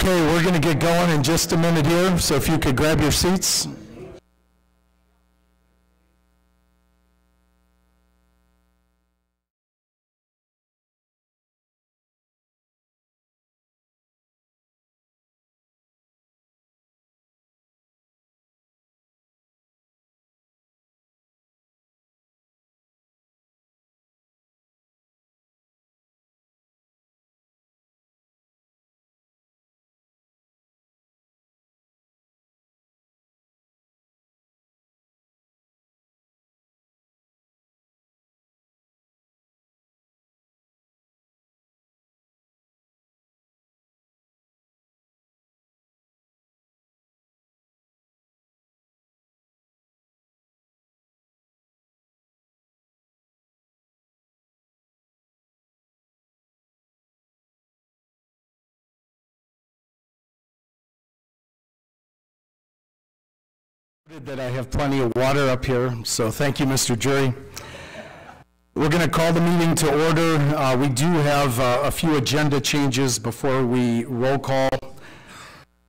Okay, we're going to get going in just a minute here, so if you could grab your seats. That I have plenty of water up here, so thank you, Mr. Jury. We're going to call the meeting to order. We do have a few agenda changes before we roll call.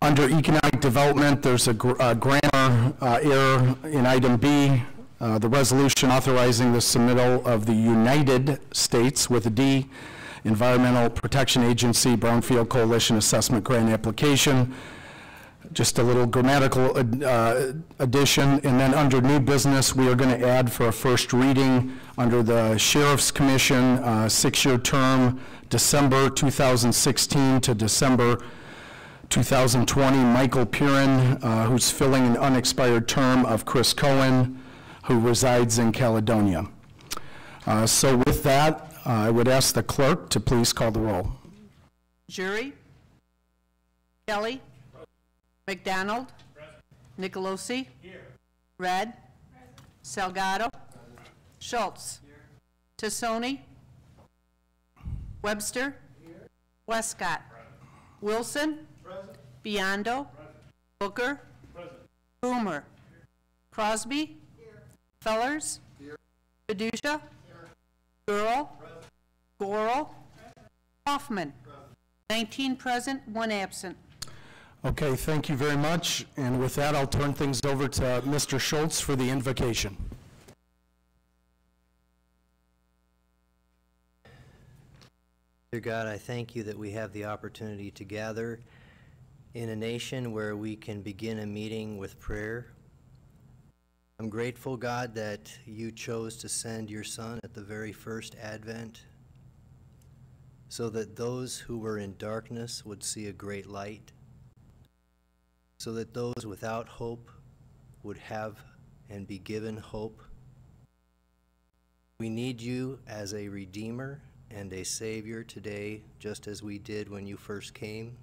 Under economic development, there's a grammar error in item B. The resolution authorizing the submittal of the United States with a D Environmental Protection Agency Brownfield Coalition Assessment Grant application. Just a little grammatical addition. And then under new business, we are going to add for a first reading under the Sheriff's Commission 6-year term, December 2016 to December 2020, Michael Piran, who's filling an unexpired term of Chris Cohen, who resides in Caledonia. So with that, I would ask the clerk to please call the roll. Jury? Kelly? McDonald? Nicolosi? Here. Red? Salgado? Schultz? Tassoni? Webster? Here. Westcott? Wilson? Present. Biondo? Present. Booker? Present. Boomer? Here. Crosby? Here. Fellers? Here. Fiducia? Here. Girl? Present. Gorel? Present. Hoffman? Present. 19 present, 1 absent. Okay, thank you very much. And with that, I'll turn things over to Mr. Schultz for the invocation. Dear God, I thank you that we have the opportunity to gather in a nation where we can begin a meeting with prayer. I'm grateful, God, that you chose to send your Son at the very first Advent so that those who were in darkness would see a great light, so that those without hope would have and be given hope. We need you as a Redeemer and a Savior today, just as we did when you first came.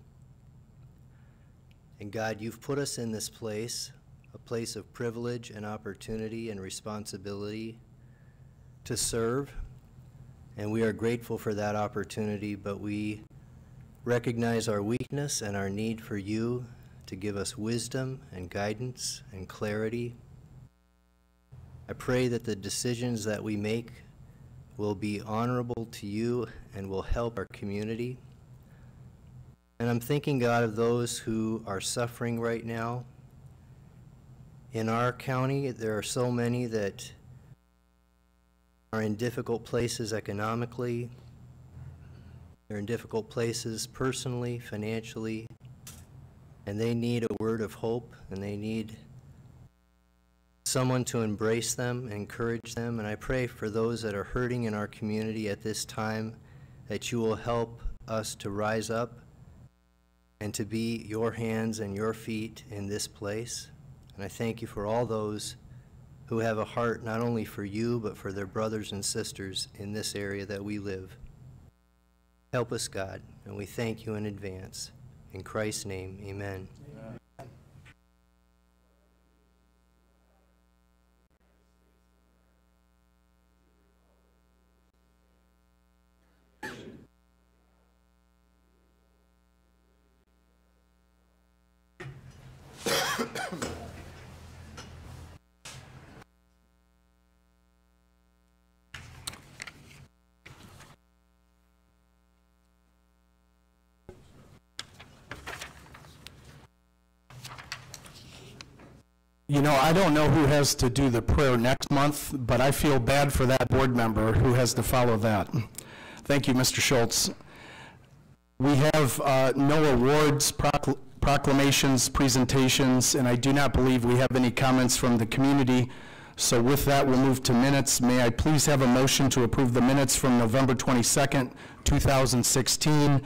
And God, you've put us in this place, a place of privilege and opportunity and responsibility to serve. And we are grateful for that opportunity, but we recognize our weakness and our need for you to give us wisdom and guidance and clarity. I pray that the decisions that we make will be honorable to you and will help our community. And I'm thinking, God, of those who are suffering right now. In our county, there are so many that are in difficult places economically. They're in difficult places personally, financially, and they need a word of hope, and they need someone to embrace them, encourage them. And I pray for those that are hurting in our community at this time, that you will help us to rise up and to be your hands and your feet in this place. And I thank you for all those who have a heart not only for you, but for their brothers and sisters in this area that we live. Help us, God, and we thank you in advance. In Christ's name, amen. You know, I don't know who has to do the prayer next month, but I feel bad for that board member who has to follow that. Thank you, Mr. Schultz. We have no awards, proclamations, presentations, and I do not believe we have any comments from the community. So with that, we'll move to minutes. May I please have a motion to approve the minutes from November 22nd, 2016,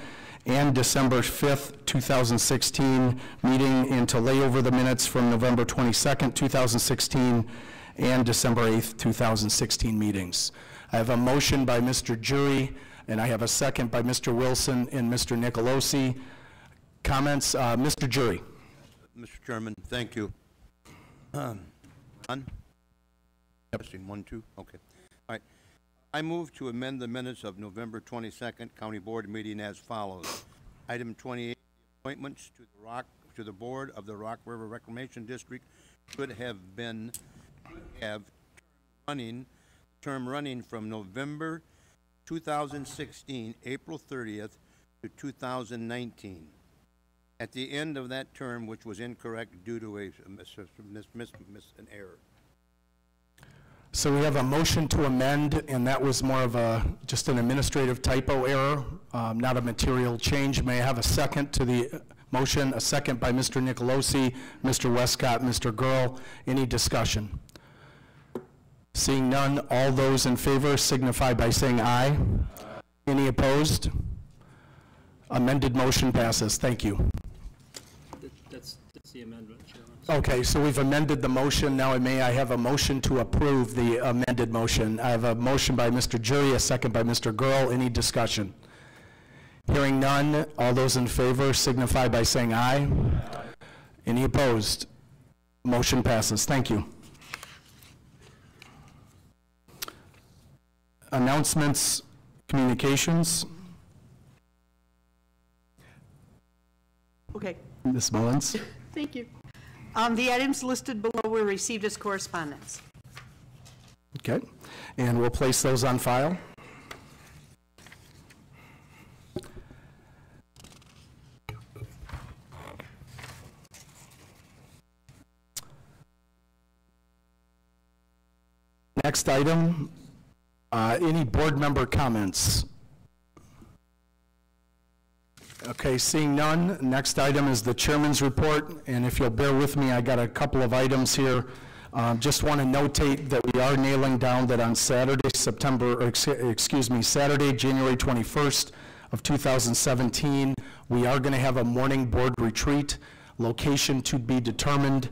and December 5th, 2016 meeting, and to lay over the minutes from November 22nd, 2016, and December 8th, 2016 meetings. I have a motion by Mr. Jury, and I have a second by Mr. Wilson and Mr. Nicolosi. Comments? Mr. Jury. Mr. Chairman, thank you. One? Testing, 1, 2, okay. All right. I move to amend the minutes of November 22nd County Board meeting as follows. Item 28, appointments to the Board of the Rock River Reclamation District should have term running from November 2016, April 30th to 2019. At the end of that term, which was incorrect due to an error. So we have a motion to amend, and that was more of just an administrative typo error, not a material change. May I have a second to the motion? A second by Mr. Nicolosi, Mr. Westcott, Mr. Girl. Any discussion? Seeing none, all those in favor signify by saying aye. Any opposed? Amended motion passes. Thank you. That's the amendment, Chairman. Okay, so we've amended the motion. Now may I have a motion to approve the amended motion? I have a motion by Mr. Jury, a second by Mr. Girl. Any discussion? Hearing none, all those in favor signify by saying aye. Aye. Any opposed? Motion passes. Thank you. Announcements, communications. Okay, Ms. Mullins. thank you. The items listed below were received as correspondence. Okay, and we'll place those on file. Next item, any board member comments? Okay, seeing none, next item is the chairman's report, and if you'll bear with me, I got a couple of items here. Just want to notate that we are nailing down that on Saturday, Saturday, January 21st of 2017, we are going to have a morning board retreat, location to be determined.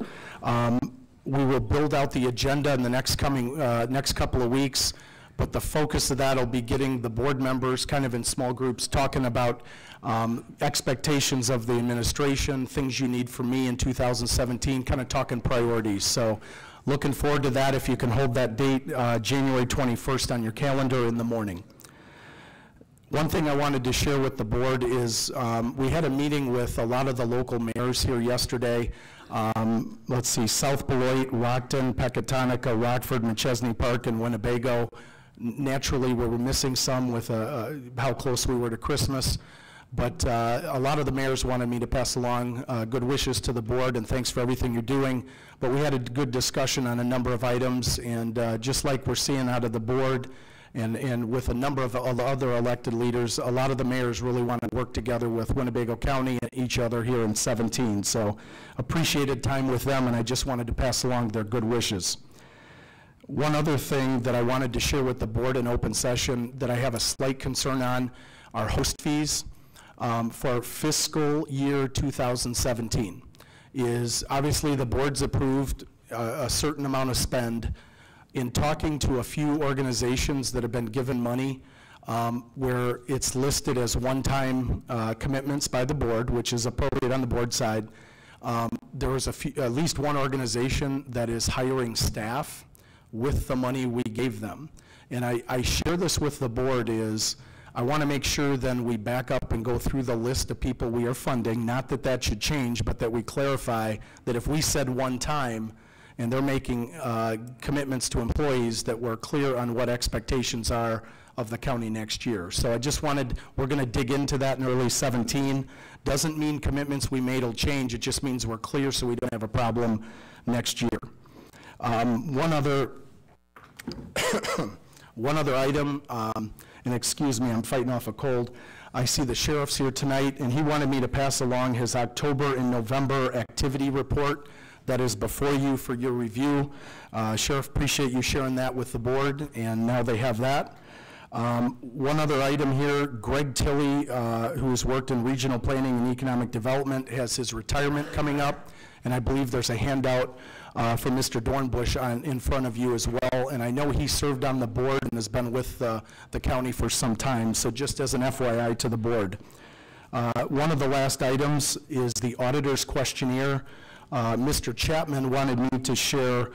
We will build out the agenda in the next couple of weeks, but the focus of that will be getting the board members kind of in small groups talking about expectations of the administration, things you need from me in 2017, kind of talking priorities. So looking forward to that. If you can hold that date, January 21st on your calendar in the morning. One thing I wanted to share with the board is we had a meeting with a lot of the local mayors here yesterday. Let's see, South Beloit, Rockton, Pecatonica, Rockford, McChesney Park, and Winnebago. Naturally, we were missing some with how close we were to Christmas, but a lot of the mayors wanted me to pass along good wishes to the board and thanks for everything you're doing. But we had a good discussion on a number of items, and just like we're seeing out of the board and with a number of other elected leaders, a lot of the mayors really want to work together with Winnebago County and each other here in 17. So appreciated time with them, and I just wanted to pass along their good wishes. One other thing that I wanted to share with the board in open session that I have a slight concern on are host fees for fiscal year 2017. Is obviously the board's approved a certain amount of spend. In talking to a few organizations that have been given money where it's listed as one-time commitments by the board, which is appropriate on the board side, there was at least one organization that is hiring staff with the money we gave them. And I share this with the board is I want to make sure then we back up and go through the list of people we are funding, not that that should change, but that we clarify that if we said one time and they're making commitments to employees, that we're clear on what expectations are of the county next year. So I just wanted, we're going to dig into that in early 17. Doesn't mean commitments we made will change, it just means we're clear so we don't have a problem next year. One other item, and excuse me, I'm fighting off a cold. I see the sheriff's here tonight, and he wanted me to pass along his October and November activity report that is before you for your review. Sheriff, appreciate you sharing that with the board, and now they have that. One other item here, Greg Tilley, who's worked in regional planning and economic development, has his retirement coming up, and I believe there's a handout for Mr. Dornbush in front of you as well. And I know he served on the board and has been with the county for some time, so just as an FYI to the board. One of the last items is the auditor's questionnaire. Mr. Chapman wanted me to share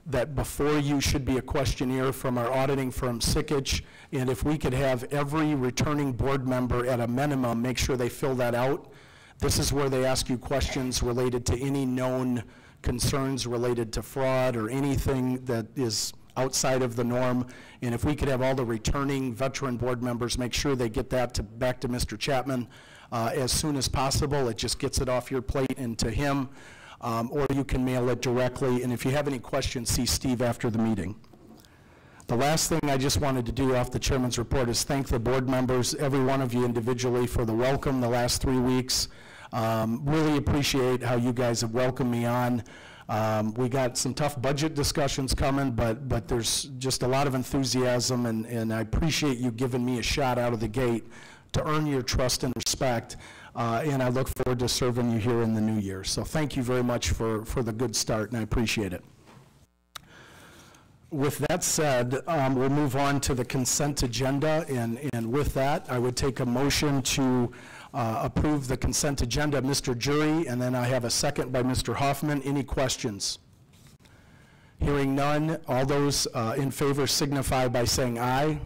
that before you should be a questionnaire from our auditing firm, Sikich, and if we could have every returning board member at a minimum make sure they fill that out. This is where they ask you questions related to any known concerns related to fraud or anything that is outside of the norm. And if we could have all the returning veteran board members make sure they get that back to Mr. Chapman as soon as possible. It just gets it off your plate and to him. Or you can mail it directly. And if you have any questions, see Steve after the meeting. The last thing I just wanted to do off the chairman's report is thank the board members, every one of you individually, for the welcome the last 3 weeks. Really appreciate how you guys have welcomed me on. We got some tough budget discussions coming, but there's just a lot of enthusiasm, and I appreciate you giving me a shot out of the gate to earn your trust and respect, and I look forward to serving you here in the new year. So thank you very much for the good start, and I appreciate it. With that said, we'll move on to the consent agenda, and with that, I would take a motion to approve the consent agenda. Mr. Jury, and then I have a second by Mr. Hoffman. Any questions? Hearing none, all those in favor signify by saying aye.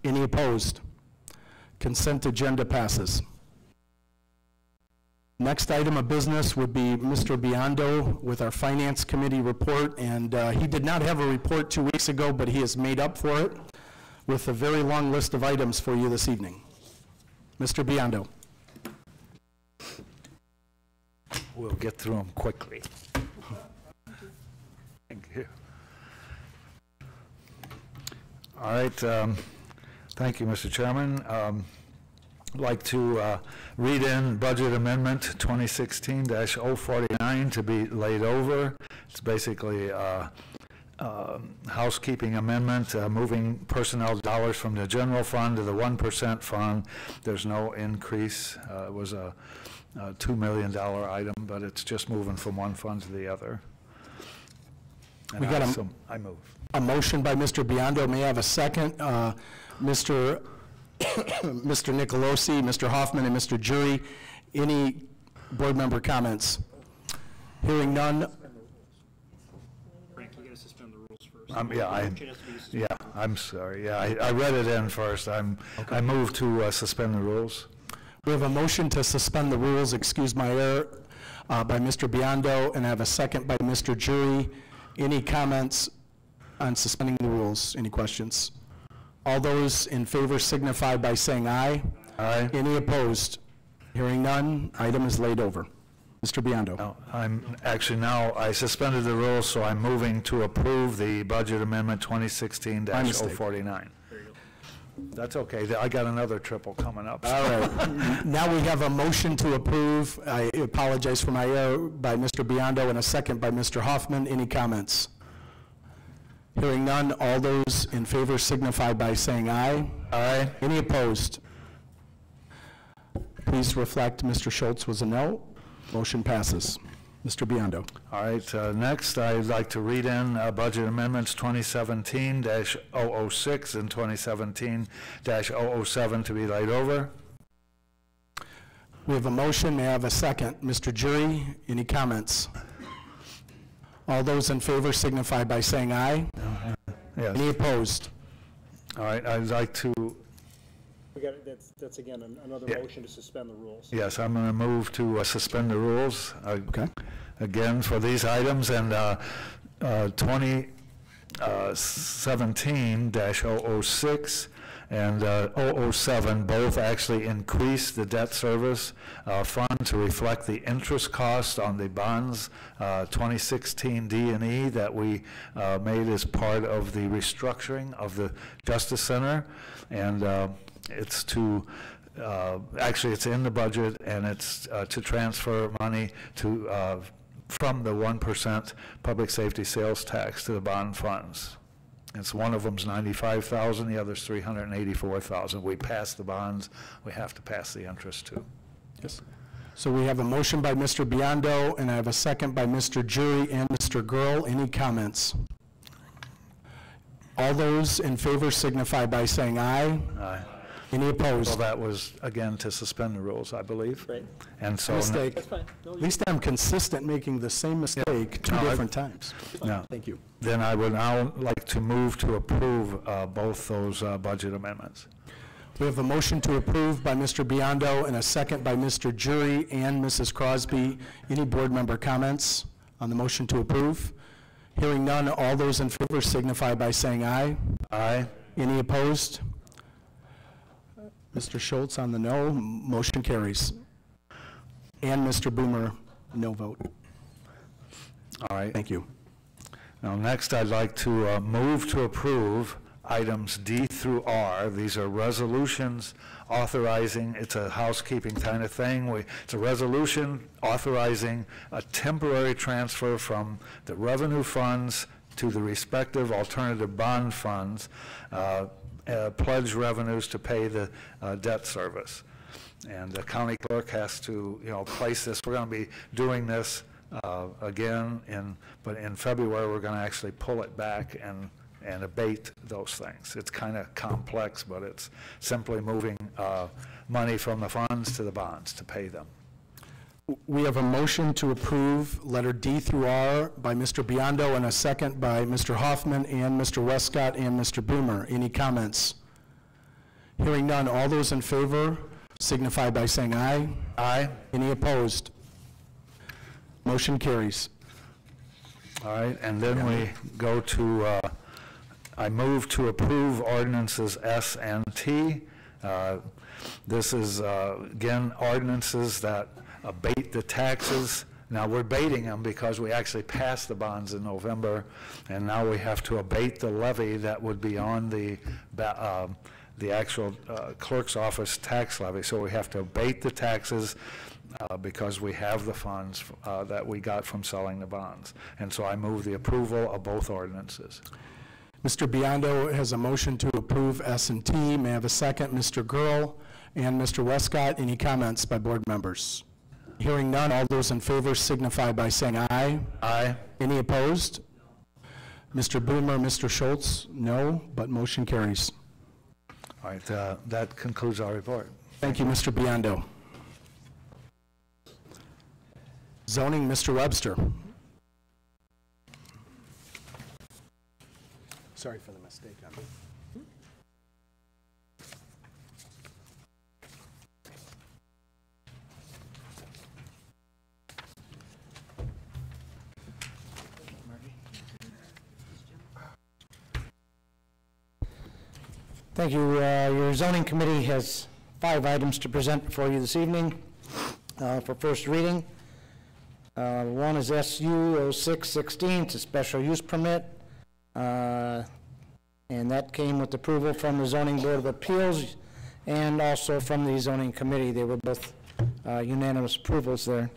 Any opposed? Consent agenda passes. Next item of business would be Mr. Biondo with our Finance Committee report, and he did not have a report 2 weeks ago, but he has made up for it with a very long list of items for you this evening. Mr. Biondo. We'll get through them quickly. Thank you. All right. Thank you, Mr. Chairman. I'd like to read in Budget Amendment 2016-049 to be laid over. It's basically housekeeping amendment, moving personnel dollars from the general fund to the 1% fund. There's no increase. It was a $2 million item, but it's just moving from one fund to the other. And I move. A motion by Mr. Biondo. May I have a second? Mr. Nicolosi, Mr. Hoffman, and Mr. Jury. Any board member comments? Hearing none. Frank, you got to suspend the rules first. I'm sorry. Yeah, I read it in first. I move to suspend the rules. We have a motion to suspend the rules, excuse my error, by Mr. Biondo, and I have a second by Mr. Jury. Any comments on suspending the rules? Any questions? All those in favor signify by saying aye. Aye. Any opposed? Hearing none, item is laid over. Mr. Biondo. No, I suspended the rules, so I'm moving to approve the Budget Amendment 2016-049. That's okay. I got another triple coming up. All right. Now we have a motion to approve. I apologize for my error, by Mr. Biondo, and a second by Mr. Hoffman. Any comments? Hearing none, all those in favor signify by saying aye. Aye. Any opposed? Please reflect Mr. Schultz was a no. Motion passes. Mr. Biondo. All right, next I'd like to read in Budget Amendments 2017-006 and 2017-007 to be laid over. We have a motion. May I have a second? Mr. Jury, any comments? All those in favor signify by saying aye. Yes. Any opposed? All right, I'd like to... We got that's again another motion to suspend the rules. Yes, I'm going to move to suspend the rules Okay. again for these items, and 2017-006 and 007 both actually increased the debt service fund to reflect the interest cost on the bonds 2016 D&E that we made as part of the restructuring of the Justice Center. And it's to actually, it's in the budget, and it's to transfer money to from the 1% public safety sales tax to the bond funds. It's one of them's $95,000, the other's $384,000. We pass the bonds, we have to pass the interest too. Yes. So we have a motion by Mr. Biondo, and I have a second by Mr. Jury and Mr. Girl. Any comments? All those in favor signify by saying aye. Aye. Any opposed? Well, that was, again, to suspend the rules, I believe. Right. And so. Mistake. That's fine. No, At least I'm consistent making the same mistake two No, different times. No. Thank you. Then I would now like to move to approve both those budget amendments. We have a motion to approve by Mr. Biondo and a second by Mr. Jury and Mrs. Crosby. Any board member comments on the motion to approve? Hearing none, all those in favor signify by saying aye. Aye. Any opposed? Mr. Schultz on the no, motion carries. And Mr. Boomer, no vote. All right. Thank you. Now, next, I'd like to move to approve items D through R. These are resolutions authorizing, it's a housekeeping kind of thing. It's a resolution authorizing a temporary transfer from the revenue funds to the respective alternative bond funds, pledge revenues to pay the debt service. And the county clerk has to, place this. We're going to be doing this again, but in February, we're going to actually pull it back and abate those things. It's kind of complex, but it's simply moving money from the funds to the bonds to pay them. We have a motion to approve letter D through R by Mr. Biondo and a second by Mr. Hoffman and Mr. Westcott and Mr. Boomer. Any comments? Hearing none, all those in favor signify by saying aye. Aye. Any opposed? Motion carries. All right, and then we go to, I move to approve ordinances S and T. This is, again, ordinances that abate the taxes. Now, we're abating them because we actually passed the bonds in November, and now we have to abate the levy that would be on the actual clerk's office tax levy. So we have to abate the taxes because we have the funds that we got from selling the bonds. And so I move the approval of both ordinances. Mr. Biondo has a motion to approve S and T. May I have a second? Mr. Girl and Mr. Westcott. Any comments by board members? Hearing none, all those in favor signify by saying aye. Aye. Any opposed? Mr. Boomer, Mr. Schultz, no, but motion carries. All right, that concludes our report. Thank you, Mr. Biondo. Zoning, Mr. Webster. Sorry for the mistake on that. Thank you. Your zoning committee has 5 items to present before you this evening for first reading. One is SU 0616. It's a special use permit, and that came with approval from the Zoning Board of Appeals and also from the zoning committee. They were both unanimous approvals there.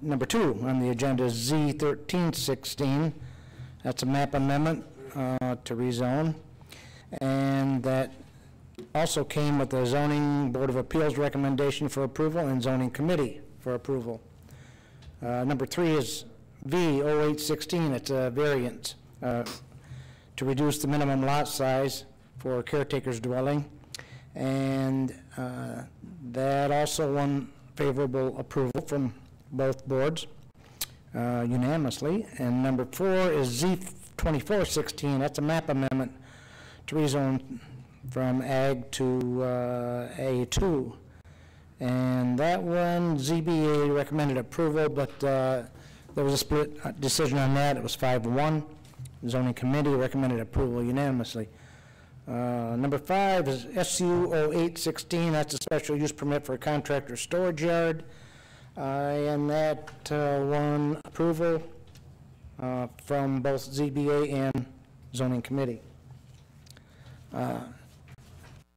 Number 2 on the agenda is Z1316. That's a map amendment to rezone. And that also came with the Zoning Board of Appeals recommendation for approval and Zoning Committee for approval. Number 3 is V0816. It's a variance to reduce the minimum lot size for a caretaker's dwelling. And that also won favorable approval from both boards unanimously. And number 4 is Z2416. That's a map amendment to rezone from Ag to A2. And that one, ZBA recommended approval, but there was a split decision on that. It was 5-1. The zoning committee recommended approval unanimously. Number 5 is SU 0816, that's a special use permit for a contractor storage yard. And that won approval from both ZBA and zoning committee.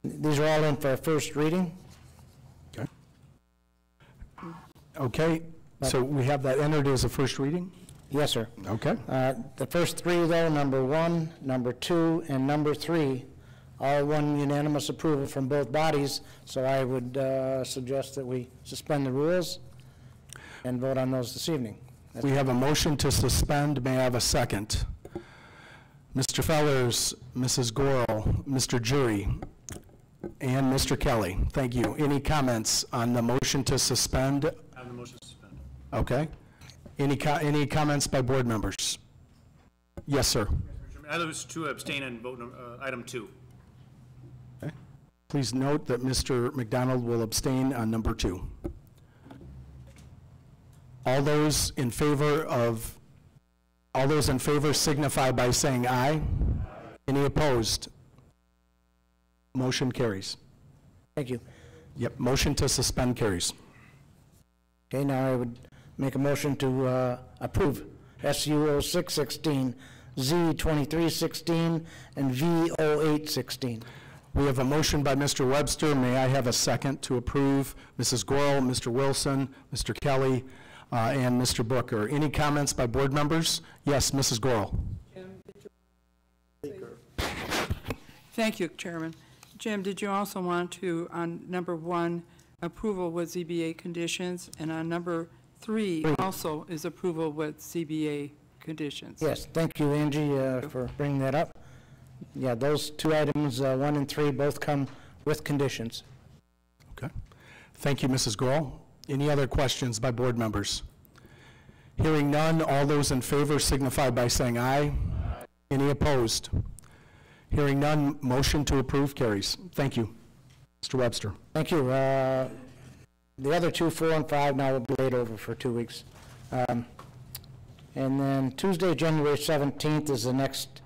These are all in for a first reading. Okay. Okay, so we have that entered as a first reading? Yes, sir. Okay. The first 3, though, number 1, number 2, and number 3, all won unanimous approval from both bodies, so I would suggest that we suspend the rules and vote on those this evening. We have a motion to suspend. May I have a second? Mr. Fellers, Mrs. Gorel, Mr. Jury, and Mr. Kelly. Thank you. Any comments on the motion to suspend? On the motion to suspend. Okay. Any comments by board members? Yes, sir. I was to abstain on vote item 2. Okay. Please note that Mr. McDonald will abstain on number 2. All those in favor signify by saying aye. Any opposed? Motion carries. Thank you. Yep, motion to suspend carries. Okay, now I would make a motion to approve SU 0616, Z 2316, and V 0816. We have a motion by Mr. Webster. May I have a second to approve? Mrs. Gorel, Mr. Wilson, Mr. Kelly, and Mr. Booker. Any comments by board members? Yes, Mrs. Gorel. Thank you, Chairman. Jim, did you also want to, on number 1, approval with ZBA conditions, and on number 3, also is approval with ZBA conditions? Yes, thank you, Angie, for bringing that up. Yeah, those 2 items, 1 and 3, both come with conditions. Okay. Thank you, Mrs. Gorel. Any other questions by board members? Hearing none, all those in favor signify by saying aye. Any opposed? Hearing none, motion to approve carries. Thank you. Mr. Webster. Thank you. The other 2, 4 and 5, now will be laid over for 2 weeks. And then Tuesday, January 17th is the next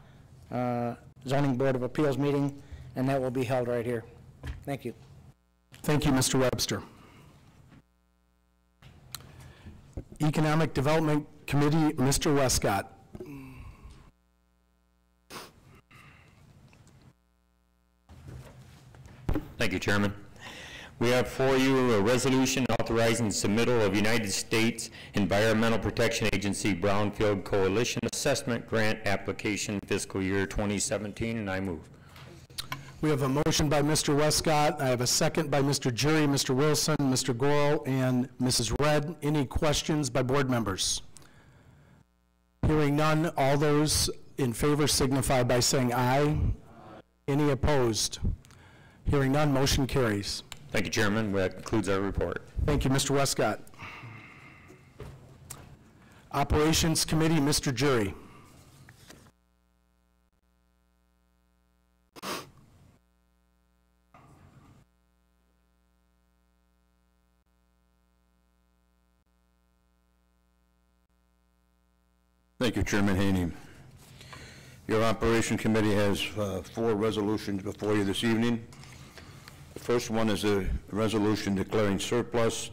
Zoning Board of Appeals meeting, and that will be held right here. Thank you. Thank you, Mr. Webster. Economic Development Committee, Mr. Westcott. Thank you, Chairman. We have for you a resolution authorizing the submittal of United States Environmental Protection Agency Brownfield Coalition Assessment Grant Application Fiscal Year 2017, and I move. We have a motion by Mr. Westcott. I have a second by Mr. Jury, Mr. Wilson, Mr. Gorel, and Mrs. Red. Any questions by board members? Hearing none, all those in favor signify by saying aye. Any opposed? Hearing none, motion carries. Thank you, Chairman. That concludes our report. Thank you, Mr. Westcott. Operations Committee, Mr. Jury. Thank you, Chairman Haney. Your Operation Committee has 4 resolutions before you this evening. The first one is a resolution declaring surplus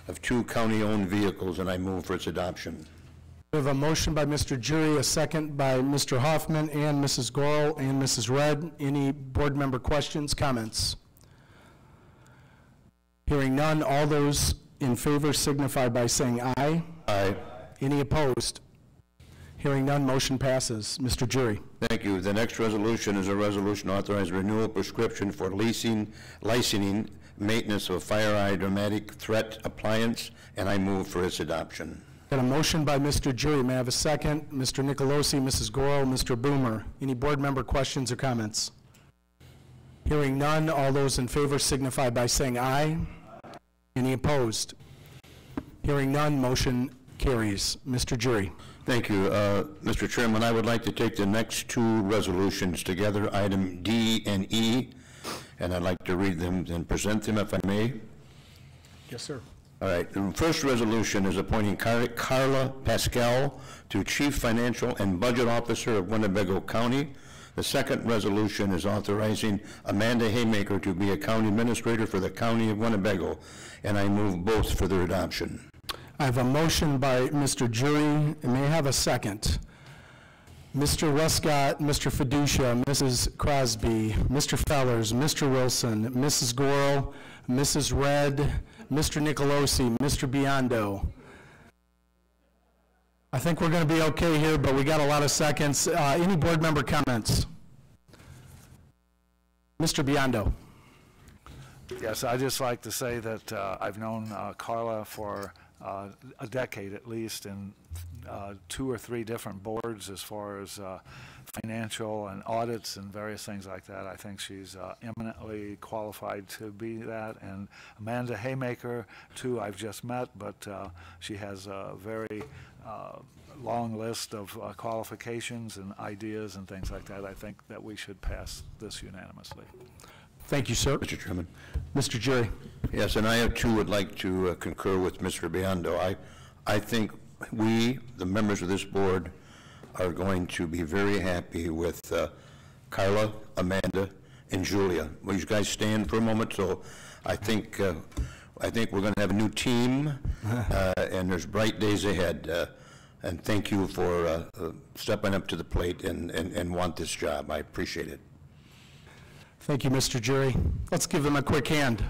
of 2 county-owned vehicles, and I move for its adoption. We have a motion by Mr. Jury, a second by Mr. Hoffman and Mrs. Gorel and Mrs. Red. Any board member questions, comments? Hearing none, all those in favor signify by saying aye. Aye. Any opposed? Hearing none, motion passes. Mr. Jury. Thank you. The next resolution is a resolution authorizing renewal prescription for licensing maintenance of a fire automatic threat appliance, and I move for its adoption. Got a motion by Mr. Jury. May I have a second? Mr. Nicolosi, Mrs. Gorel, Mr. Boomer. Any board member questions or comments? Hearing none, all those in favor signify by saying aye. Any opposed? Hearing none, motion carries. Mr. Jury. Thank you. Mr. Chairman, I would like to take the next 2 resolutions together, item D and E, and I'd like to read them and present them if I may. Yes, sir. All right. The first resolution is appointing Carla Pascal to Chief Financial and Budget Officer of Winnebago County. The second resolution is authorizing Amanda Haymaker to be a county administrator for the county of Winnebago, and I move both for their adoption. I have a motion by Mr. Jury. May I have a second? Mr. Westcott, Mr. Fiducia, Mrs. Crosby, Mr. Fellers, Mr. Wilson, Mrs. Goro, Mrs. Red, Mr. Nicolosi, Mr. Biondo. I think we're going to be okay here, but we got a lot of seconds. Any board member comments? Mr. Biondo. Yes, I'd just like to say that I've known Carla for a decade at least in 2 or 3 different boards as far as financial and audits and various things like that. I think she's eminently qualified to be that. And Amanda Haymaker, too, I've just met, but she has a very long list of qualifications and ideas and things like that. I think that we should pass this unanimously. Thank you, sir. Mr. Chairman. Mr. Jury. Yes, and I too would like to concur with Mr. Biondo. I think we, the members of this board, are going to be very happy with Carla, Amanda, and Julia. Will you guys stand for a moment? So I think we're going to have a new team, and there's bright days ahead. And thank you for stepping up to the plate and want this job. I appreciate it. Thank you, Mr. Jury. Let's give them a quick hand.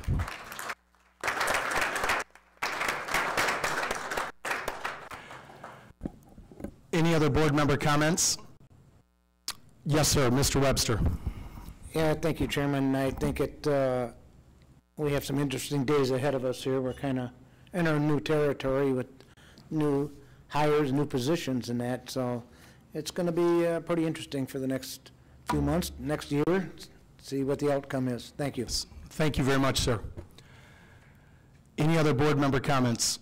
Any other board member comments? Yes, sir. Mr. Webster. Yeah, thank you, Chairman. I think we have some interesting days ahead of us here. We're kind of entering new territory with new hires, new positions and that, so it's going to be pretty interesting for the next few months, next year, see what the outcome is. Thank you. Thank you very much, sir. Any other board member comments?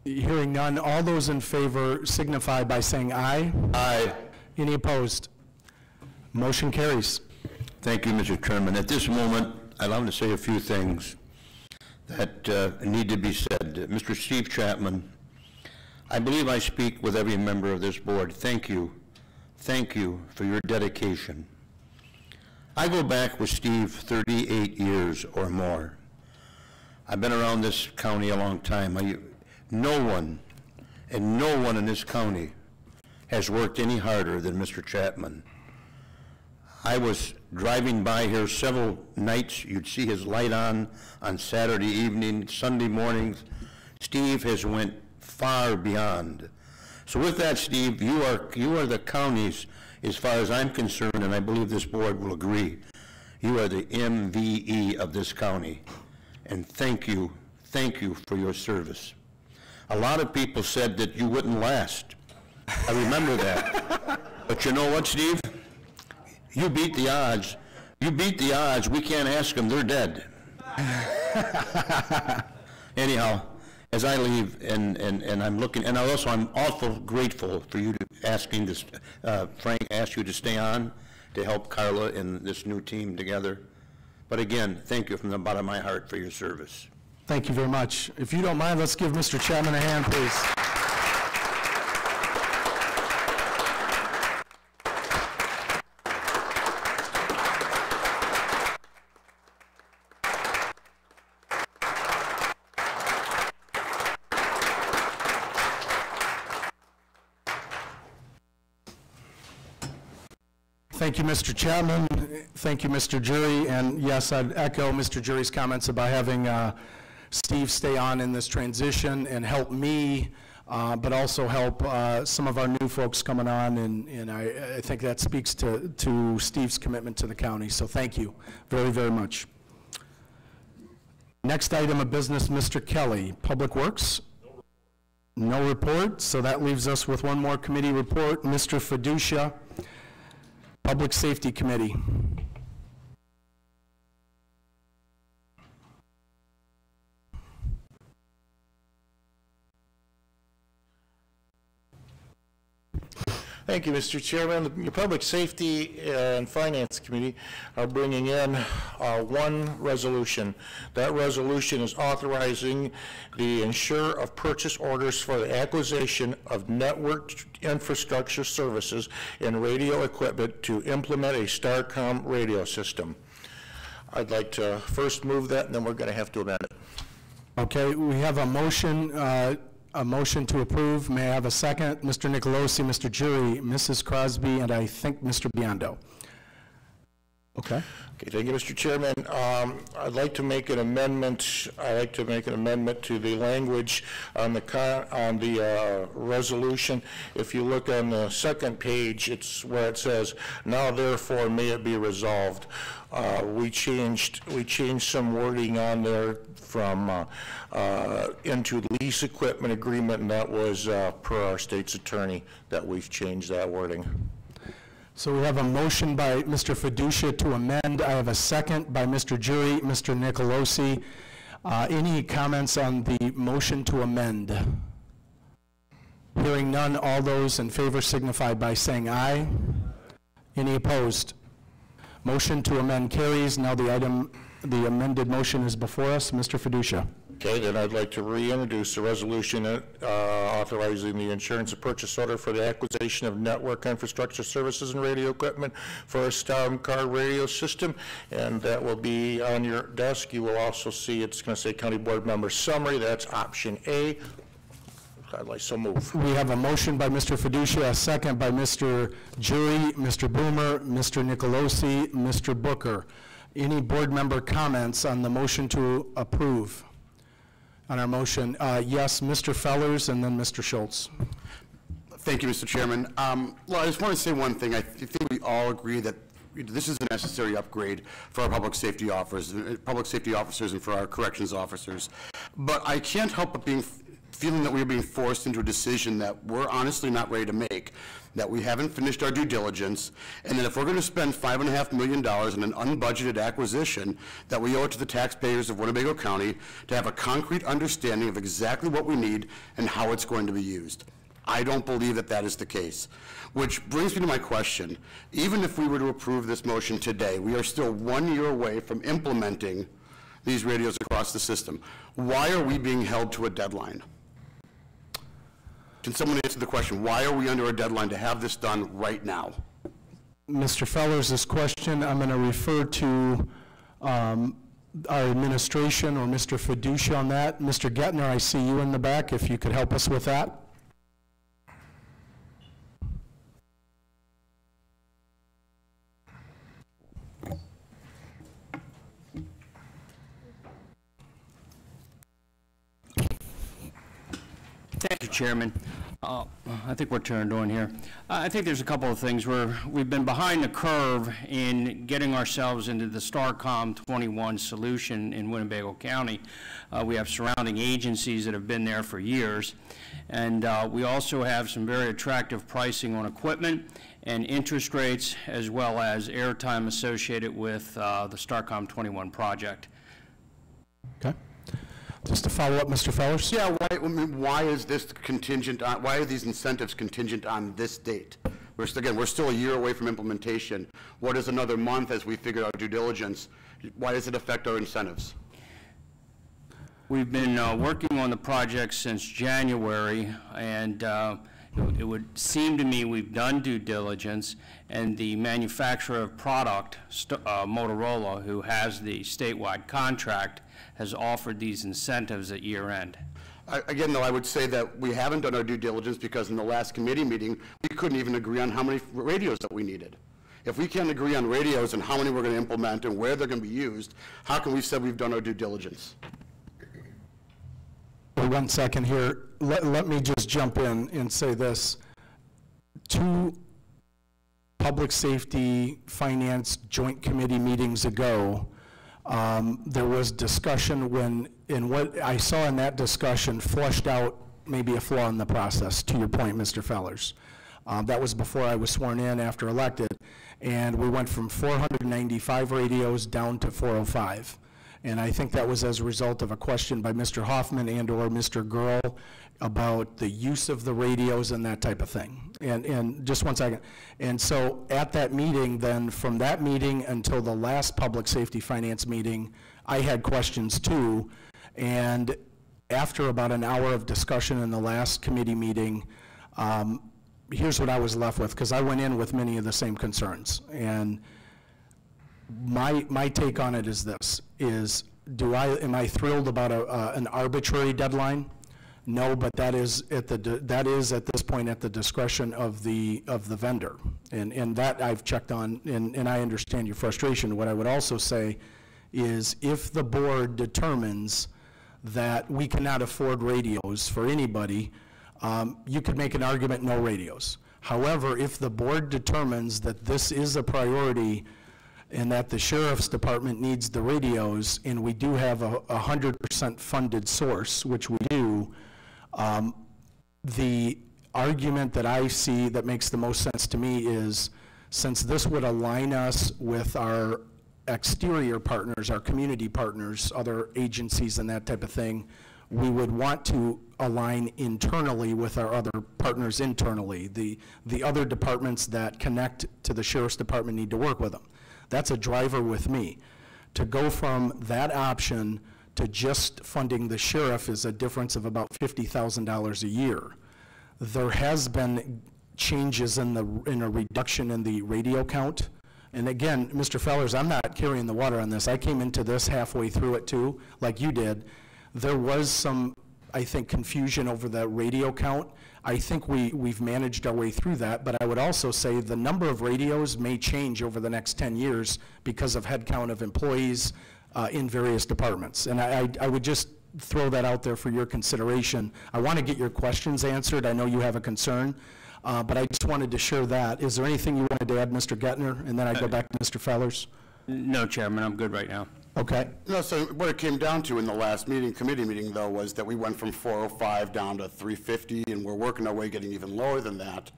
Hearing none, all those in favor signify by saying aye. Aye. Any opposed? Motion carries. Thank you, Mr. Chairman. At this moment, I'd like to say a few things that need to be said. Mr. Steve Chapman, I believe I speak with every member of this board. Thank you. Thank you for your dedication. I go back with Steve 38 years or more. I've been around this county a long time. No one in this county has worked any harder than Mr. Chapman. I was driving by here several nights. You'd see his light on Saturday evening, Sunday mornings. Steve has went far beyond. So with that, Steve, you are the county's, as far as I'm concerned, and I believe this board will agree, you are the MVE of this county. And thank you for your service. A lot of people said that you wouldn't last. I remember that. But you know what, Steve? You beat the odds. You beat the odds. We can't ask them. They're dead. Anyhow, as I leave, and I'm looking, and I'm awful grateful for you asking this, Frank asked you to stay on to help Carla and this new team together. But again, thank you from the bottom of my heart for your service. Thank you very much. If you don't mind, let's give Mr. Chapman a hand, please. Thank you, Mr. Chapman. Thank you, Mr. Jury. And yes, I'd echo Mr. Jury's comments about having Steve stay on in this transition and help me, but also help some of our new folks coming on. And I think that speaks to Steve's commitment to the county. So thank you very, very much. Next item of business, Mr. Kelly, Public Works. No report. So that leaves us with one more committee report. Mr. Fiducia, Public Safety Committee. Thank you, Mr. Chairman. Your Public Safety and Finance Committee are bringing in one resolution. That resolution is authorizing the insurer of purchase orders for the acquisition of network infrastructure services and radio equipment to implement a Starcom radio system. I'd like to first move that, and then we're going to have to amend it. Okay, we have a motion to approve. May I have a second? Mr. Nicolosi, Mr. Jury, Mrs. Crosby, and I think Mr. Biondo. Okay. Okay, thank you, Mr. Chairman. I'd like to make an amendment. I'd like to make an amendment to the language on the resolution. If you look on the second page, it's where it says, "Now therefore may it be resolved." We changed some wording on there from into lease equipment agreement, and that was per our state's attorney that we've changed that wording. So we have a motion by Mr. Fiducia to amend. I have a second by Mr. Jury, Mr. Nicolosi. Any comments on the motion to amend? Hearing none, all those in favor signify by saying aye. Any opposed? Motion to amend carries. Now the amended motion is before us. Mr. Fiducia. Okay, then I'd like to reintroduce the resolution authorizing the insurance of purchase order for the acquisition of network infrastructure services and radio equipment for a Starcom radio system, and that will be on your desk. You will also see it's going to say County Board Member Summary. That's option A. I'd like so move. We have a motion by Mr. Fiducia, a second by Mr. Jury, Mr. Boomer, Mr. Nicolosi, Mr. Booker. Any board member comments on the motion to approve? On our motion, yes, Mr. Fellers and then Mr. Schultz. Thank you, Mr. Chairman. Well, I just want to say one thing. I think we all agree that this is a necessary upgrade for our public safety officers and for our corrections officers. But I can't help but feeling that we're being forced into a decision that we're honestly not ready to make, that we haven't finished our due diligence, and that if we're going to spend $5.5 million on an unbudgeted acquisition, that we owe it to the taxpayers of Winnebago County to have a concrete understanding of exactly what we need and how it's going to be used. I don't believe that that is the case. Which brings me to my question. Even if we were to approve this motion today, we are still 1 year away from implementing these radios across the system. Why are we being held to a deadline? Can someone answer the question, why are we under a deadline to have this done right now? Mr. Fellers, this question I'm going to refer to our administration or Mr. Fiducia on that. Mr. Gettner, I see you in the back, if you could help us with that. Thank you, Chairman. I think we're turned on here. I think there's a couple of things where we've been behind the curve in getting ourselves into the Starcom 21 solution in Winnebago County. We have surrounding agencies that have been there for years, and we also have some very attractive pricing on equipment and interest rates, as well as airtime associated with the Starcom 21 project. Okay. Just to follow up, Mr. Fellers? Yeah, why is this contingent on, why are these incentives contingent on this date? We're still a year away from implementation. What is another month as we figure out due diligence? Why does it affect our incentives? We've been working on the project since January, and it would seem to me we've done due diligence, and the manufacturer of product, Motorola, who has the statewide contract, has offered these incentives at year end. Again, though, I would say that we haven't done our due diligence because in the last committee meeting, we couldn't even agree on how many radios that we needed. If we can't agree on radios and how many we're going to implement and where they're going to be used, how can we say we've done our due diligence? 1 second here. Let me just jump in and say this. 2 Public Safety Finance Joint Committee meetings ago, there was discussion in what I saw in that discussion flushed out maybe a flaw in the process, to your point, Mr. Fellers. That was before I was sworn in, after elected, and we went from 495 radios down to 405. And I think that was as a result of a question by Mr. Hoffman and/or Mr. Gurl about the use of the radios and that type of thing. And just one second. And so at that meeting, then from that meeting until the last Public Safety Finance meeting, I had questions too. And after about an hour of discussion in the last committee meeting, here's what I was left with, because I went in with many of the same concerns. And my take on it is this, is am I thrilled about an arbitrary deadline? No, but that is at this point at the discretion of the vendor. And that I've checked on, and I understand your frustration. What I would also say is if the board determines that we cannot afford radios for anybody, you could make an argument no radios. However, if the board determines that this is a priority and that the sheriff's department needs the radios, and we do have a 100% funded source, which we do, the argument that I see that makes the most sense to me is, since this would align us with our exterior partners, our community partners, other agencies and that type of thing, we would want to align internally with our other partners internally. The other departments that connect to the sheriff's department need to work with them. That's a driver with me. To go from that option to just funding the sheriff is a difference of about $50,000 a year. There has been changes in a reduction in the radio count. And again, Mr. Fellers, I'm not carrying the water on this. I came into this halfway through it too, like you did. There was some, I think, confusion over the radio count. I think we've managed our way through that, but I would also say the number of radios may change over the next 10 years because of headcount of employees in various departments. And I would just throw that out there for your consideration. I want to get your questions answered. I know you have a concern, but I just wanted to share that. Is there anything you wanted to add, Mr. Gettner? And then I go back to Mr. Fellers. No, Chairman, I'm good right now. Okay. No, so what it came down to in the last meeting, committee meeting, though, was that we went from 405 down to 350, and we're working our way getting even lower than that.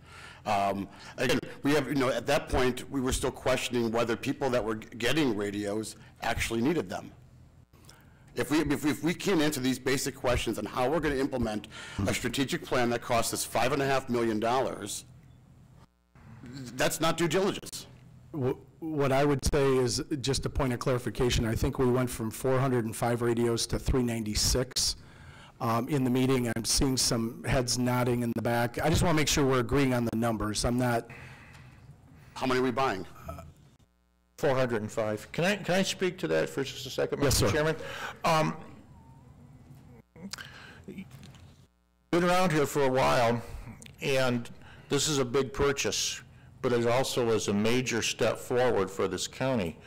Again, we have, at that point, we were still questioning whether people that were getting radios actually needed them. If we can't answer these basic questions on how we're going to implement a strategic plan that costs us $5.5 million, that's not due diligence. What I would say is, just a point of clarification, I think we went from 405 radios to 396 in the meeting. I'm seeing some heads nodding in the back. I just want to make sure we're agreeing on the numbers. I'm not. How many are we buying? 405. Can I speak to that for just a second, yes, Mr. sir. Chairman? Been around here for a while, and this is a big purchase, but it also is a major step forward for this county.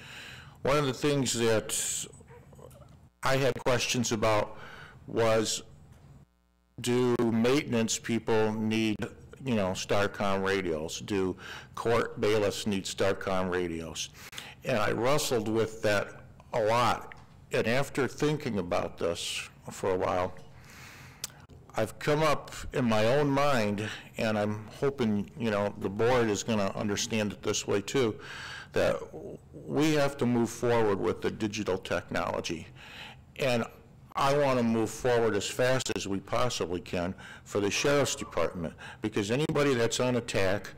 One of the things that I had questions about was, do maintenance people need, Starcom radios? Do court bailiffs need Starcom radios? And I wrestled with that a lot. And after thinking about this for a while, I've come up in my own mind, and I'm hoping, the board is going to understand it this way too, that we have to move forward with the digital technology. And I want to move forward as fast as we possibly can for the sheriff's department, because anybody that's on attack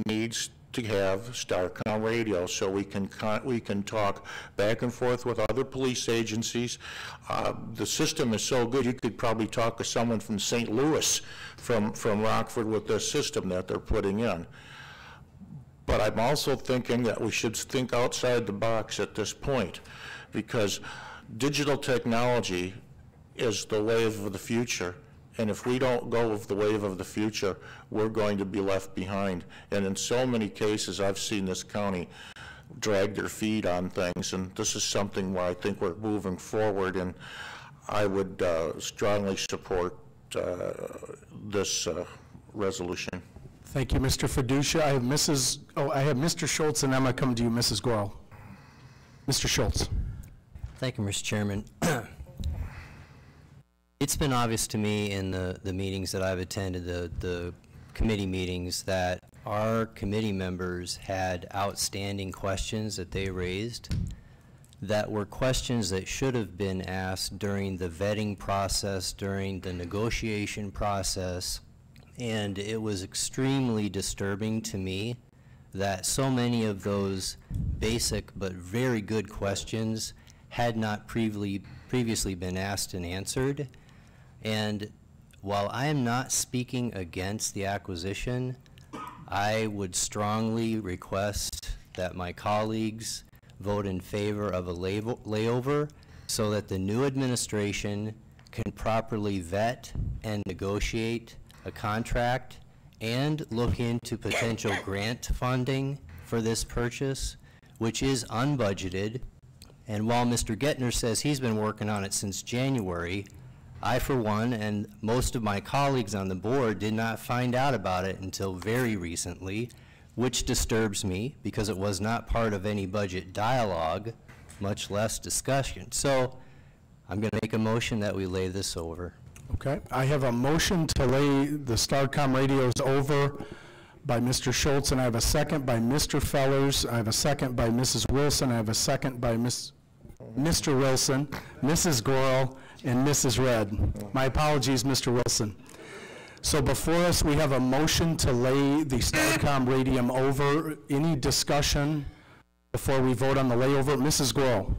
needs to have Starcom radio, so we can talk back and forth with other police agencies. The system is so good, you could probably talk to someone from St. Louis, from Rockford, with the system that they're putting in. But I'm also thinking that we should think outside the box at this point, because digital technology is the wave of the future. And if we don't go with the wave of the future, we're going to be left behind. And in so many cases, I've seen this county drag their feet on things, and this is something where I think we're moving forward, and I would strongly support this resolution. Thank you, Mr. Fiducia. I have Mr. Schultz, and I'm going to come to you, Mrs. Gorel. Mr. Schultz. Thank you, Mr. Chairman. It's been obvious to me in the meetings that I've attended, the committee meetings, that our committee members had outstanding questions that they raised that were questions that should have been asked during the vetting process, during the negotiation process, and it was extremely disturbing to me that so many of those basic but very good questions had not previously been asked and answered. And while I am not speaking against the acquisition, I would strongly request that my colleagues vote in favor of a layover so that the new administration can properly vet and negotiate a contract and look into potential grant funding for this purchase, which is unbudgeted. And while Mr. Gettner says he's been working on it since January, I, for one, and most of my colleagues on the board did not find out about it until very recently, which disturbs me because it was not part of any budget dialogue, much less discussion. So I'm going to make a motion that we lay this over. Okay, I have a motion to lay the Starcom radios over by Mr. Schultz, and I have a second by Mr. Fellers. I have a second by Mrs. Wilson. I have a second by Mr. Wilson, Mrs. Gorel, and Mrs. Red. My apologies, Mr. Wilson. So before us, we have a motion to lay the Starcom radium over. Any discussion before we vote on the layover? Mrs. Gorel.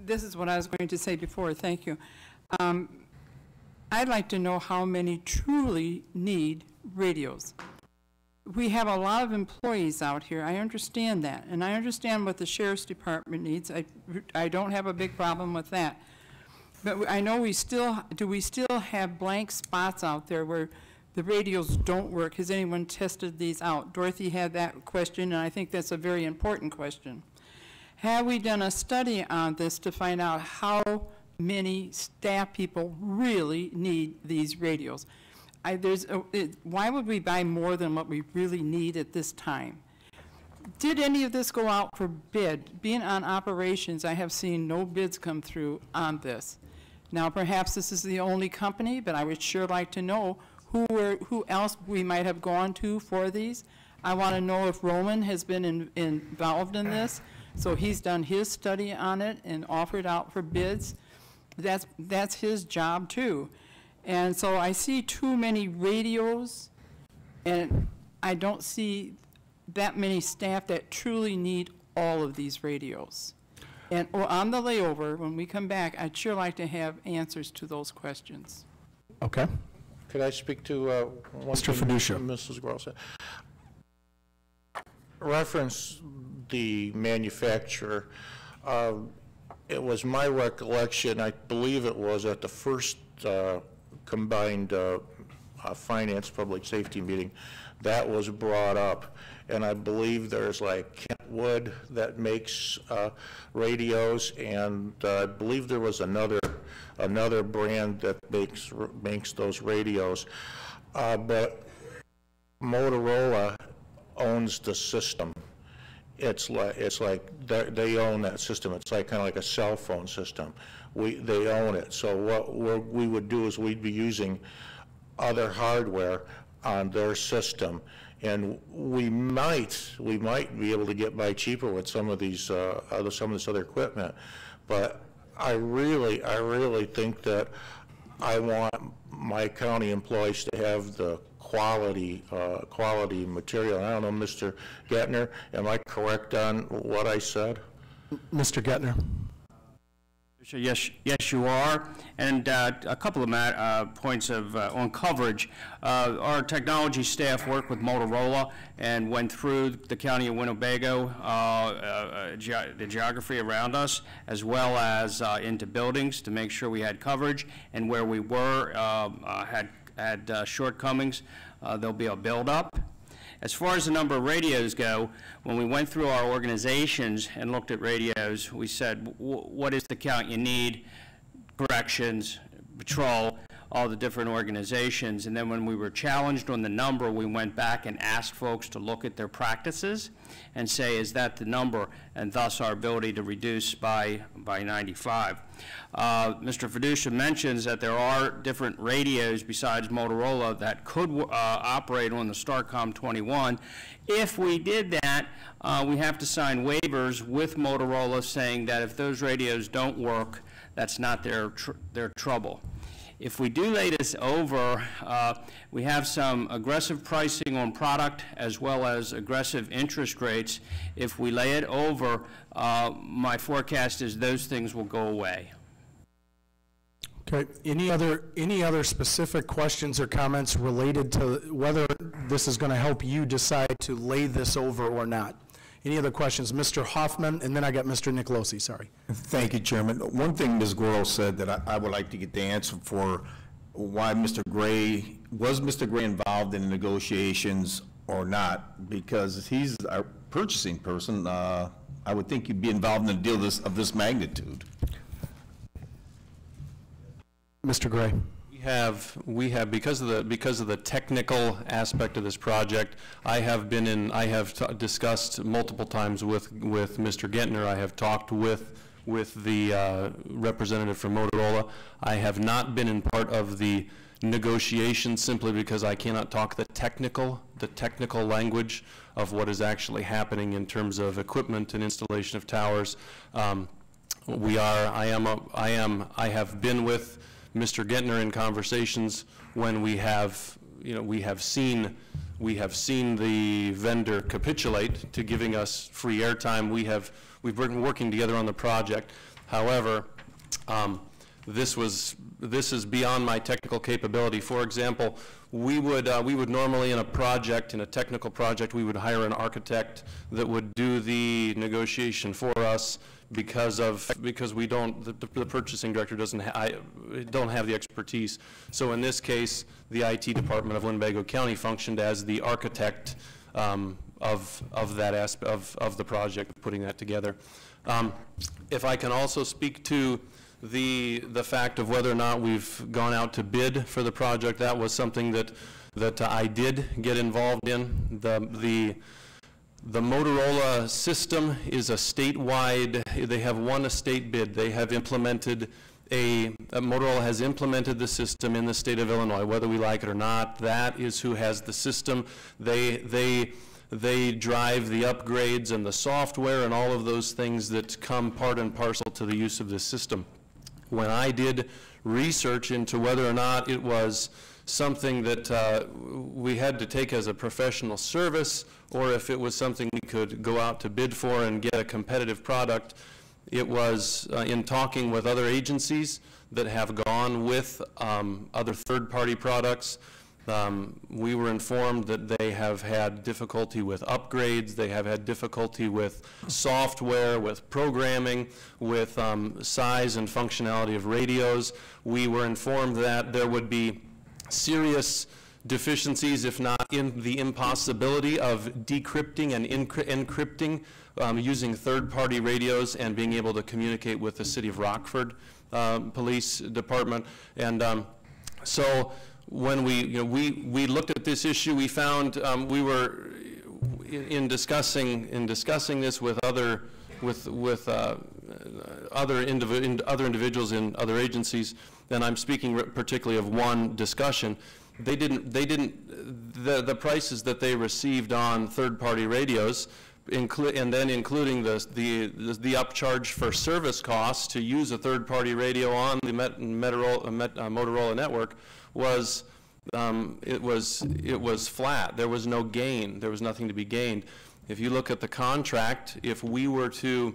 This is what I was going to say before, thank you. I'd like to know how many truly need radios. We have a lot of employees out here, I understand that, and I understand what the Sheriff's Department needs. I don't have a big problem with that. But I know we still have blank spots out there where the radios don't work? Has anyone tested these out? Dorothy had that question, and I think that's a very important question. Have we done a study on this to find out how many staff people really need these radios? Why would we buy more than what we really need at this time? Did any of this go out for bid? Being on operations, I have seen no bids come through on this. Now, perhaps this is the only company, but I would sure like to know who else we might have gone to for these. I want to know if Roman has been involved in this, so he's done his study on it and offered out for bids. That's his job too. And so I see too many radios, and I don't see that many staff that truly need all of these radios. And on the layover, when we come back, I'd sure like to have answers to those questions. Okay. Could I speak to Mr. Fiducia? Mrs. Gross? Reference the manufacturer. It was my recollection, I believe it was at the first combined finance public safety meeting, that was brought up. And I believe there's like Kentwood that makes radios, and I believe there was another brand that makes those radios. But Motorola owns the system. It's like they own that system. It's like kind of like a cell phone system. They own it. So what we would do is we'd be using other hardware on their system, and we might be able to get by cheaper with some of these some of this other equipment. But I really think that I want my county employees to have the quality material. I don't know, Mr. Gettner, am I correct on what I said? Mr. Gettner. Yes, you are. And a couple of points on coverage. Our technology staff worked with Motorola and went through the county of Winnebago, the geography around us, as well as into buildings to make sure we had coverage, and where we were had shortcomings, there'll be a buildup. As far as the number of radios go, when we went through our organizations and looked at radios, we said, what is the count you need? Corrections, patrol, all the different organizations. And then when we were challenged on the number, we went back and asked folks to look at their practices and say, is that the number? And thus our ability to reduce by 95. Mr. Fiducia mentions that there are different radios besides Motorola that could operate on the Starcom 21. If we did that, we have to sign waivers with Motorola saying that if those radios don't work, that's not their trouble. If we do lay this over, we have some aggressive pricing on product as well as aggressive interest rates. If we lay it over, my forecast is those things will go away. Okay, any other specific questions or comments related to whether this is going to help you decide to lay this over or not? Any other questions? Mr. Hoffman, and then I got Mr. Nicolosi, sorry. Thank you, Chairman. One thing Ms. Goro said that I would like to get the answer for, why was Mr. Gray involved in the negotiations or not? Because he's our purchasing person, I would think he'd be involved in a deal of this magnitude. Mr. Gray. We have because of the technical aspect of this project. I have discussed multiple times with Mr. Gentner. I have talked with the representative from Motorola. I have not been in part of the negotiations simply because I cannot talk the technical language of what is actually happening in terms of equipment and installation of towers. I have been with Mr. Gentner in conversations when we have seen the vendor capitulate to giving us free airtime. We've been working together on the project. However, this is beyond my technical capability. For example, we would normally in a technical project, we would hire an architect that would do the negotiation for us because we don't, the purchasing director don't have the expertise. So in this case, the IT department of Winnebago County functioned as the architect of that aspect of the project, putting that together. If I can also speak to the fact of whether or not we've gone out to bid for the project, that was something that I did get involved in. The Motorola system is a statewide, they have won a state bid. They have implemented Motorola has implemented the system in the state of Illinois, whether we like it or not. That is who has the system. They drive the upgrades and the software and all of those things that come part and parcel to the use of this system. When I did research into whether or not it was something that we had to take as a professional service, or if it was something we could go out to bid for and get a competitive product, it was in talking with other agencies that have gone with other third-party products. We were informed that they have had difficulty with upgrades, they have had difficulty with software, with programming, with size and functionality of radios. We were informed that there would be serious deficiencies, if not in the impossibility of decrypting and encrypting using third-party radios and being able to communicate with the City of Rockford Police Department. And so when we looked at this issue, we found we were in discussing this with other individuals in other agencies, and I'm speaking particularly of one discussion. The prices that they received on third-party radios, and then including the upcharge for service costs to use a third-party radio on the Motorola network, was flat. There was no gain. There was nothing to be gained. If you look at the contract, if we were to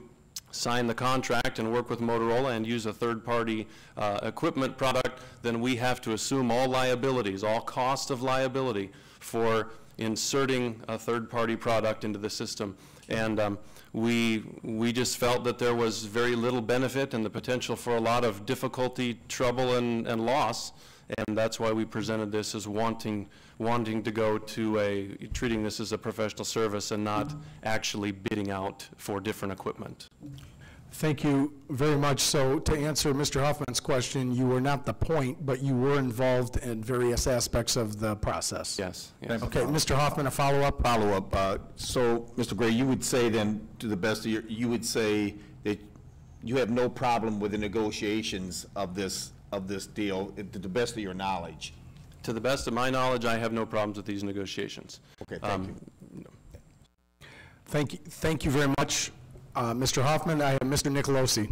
sign the contract and work with Motorola and use a third-party equipment product, then we have to assume all liabilities, all cost of liability for inserting a third-party product into the system. And we just felt that there was very little benefit and the potential for a lot of difficulty, trouble, and loss. And that's why we presented this as wanting to go to treating this as a professional service and not actually bidding out for different equipment. Thank you very much. So to answer Mr. Hoffman's question, you were not the point, but you were involved in various aspects of the process. Yes. Okay, Mr. Hoffman, a follow-up? Follow-up. So, Mr. Gray, you would say then, to the best of you would say that you have no problem with the negotiations of this deal, to the best of your knowledge? To the best of my knowledge, I have no problems with these negotiations. Okay, thank you. Thank you very much. Mr. Hoffman, I have Mr. Nicolosi.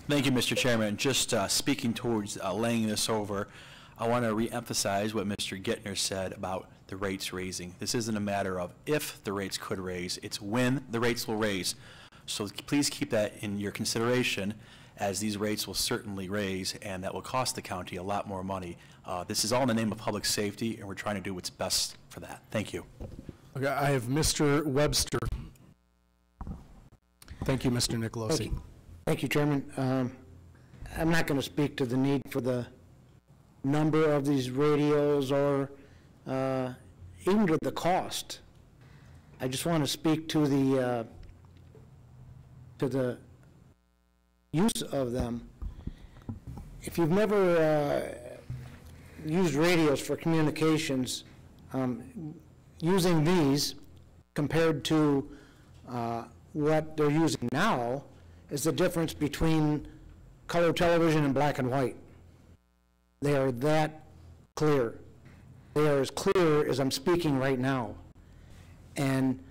Thank you, Mr. Chairman. Just speaking towards laying this over, I want to reemphasize what Mr. Gittner said about the rates raising. This isn't a matter of if the rates could raise, it's when the rates will raise. So please keep that in your consideration, as these rates will certainly raise, and that will cost the county a lot more money. This is all in the name of public safety, and we're trying to do what's best for that. Thank you. Okay, I have Mr. Webster. Thank you, Mr. Nicolosi. Thank you, Chairman. I'm not going to speak to the need for the number of these radios or even to the cost. I just want to speak to the use of them. If you've never used radios for communications, using these compared to what they're using now is the difference between color television and black and white. They are that clear. They are as clear as I'm speaking right now. And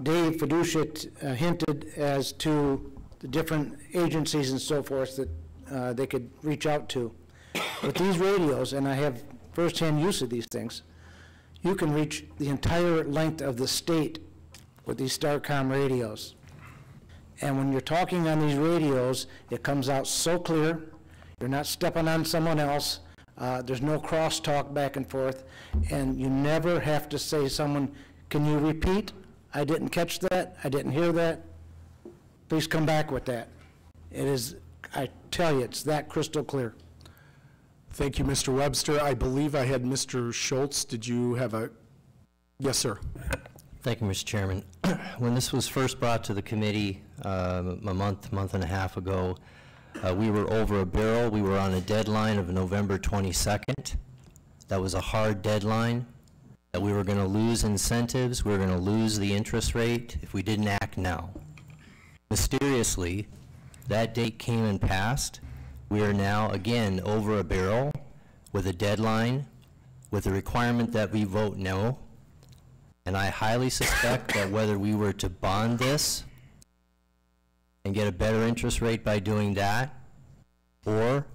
Dave Fiducia hinted as to the different agencies and so forth that they could reach out to. With these radios, and I have firsthand use of these things, you can reach the entire length of the state with these Starcom radios. And when you're talking on these radios, it comes out so clear. You're not stepping on someone else. There's no crosstalk back and forth. And you never have to say someone, can you repeat? I didn't catch that. I didn't hear that. Please come back with that. It is, I tell you, it's that crystal clear. Thank you, Mr. Webster. I believe I had Mr. Schultz. Did you have a? Yes, sir. Thank you, Mr. Chairman. When this was first brought to the committee a month and a half ago, we were over a barrel. We were on a deadline of November 22nd. That was a hard deadline. That we were going to lose incentives. We were going to lose the interest rate if we didn't act now. Mysteriously, that date came and passed. We are now, again, over a barrel with a deadline, with a requirement that we vote no. And I highly suspect that whether we were to bond this and get a better interest rate by doing that, or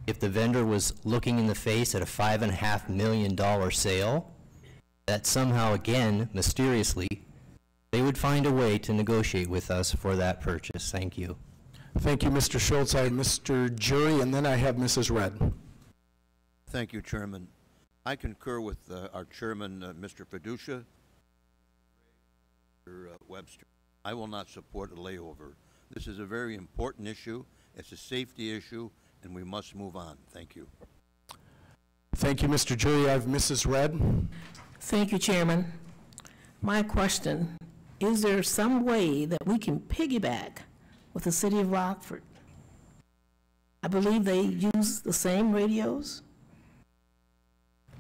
if the vendor was looking in the face at a $5.5 million sale, that somehow, again, mysteriously, they would find a way to negotiate with us for that purchase. Thank you. Thank you, Mr. Schultz. I have Mr. Jury, and then I have Mrs. Red. Thank you, Chairman. I concur with our chairman, Mr. Fiducia, Mr. Webster. I will not support a layover. This is a very important issue. It's a safety issue, and we must move on. Thank you. Thank you, Mr. Jury. I have Mrs. Red. Thank you, Chairman. My question, is there some way that we can piggyback with the city of Rockford? I believe they use the same radios.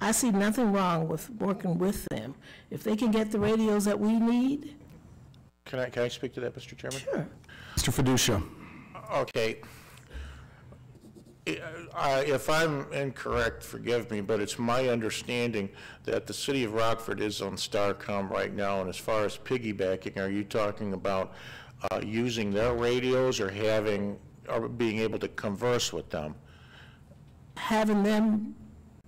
I see nothing wrong with working with them. If they can get the radios that we need. Can I speak to that, Mr. Chairman? Sure. Mr. Fiducia. Okay. If I'm incorrect, forgive me, but it's my understanding that the city of Rockford is on Starcom right now, and as far as piggybacking, are you talking about using their radios or being able to converse with them? Having them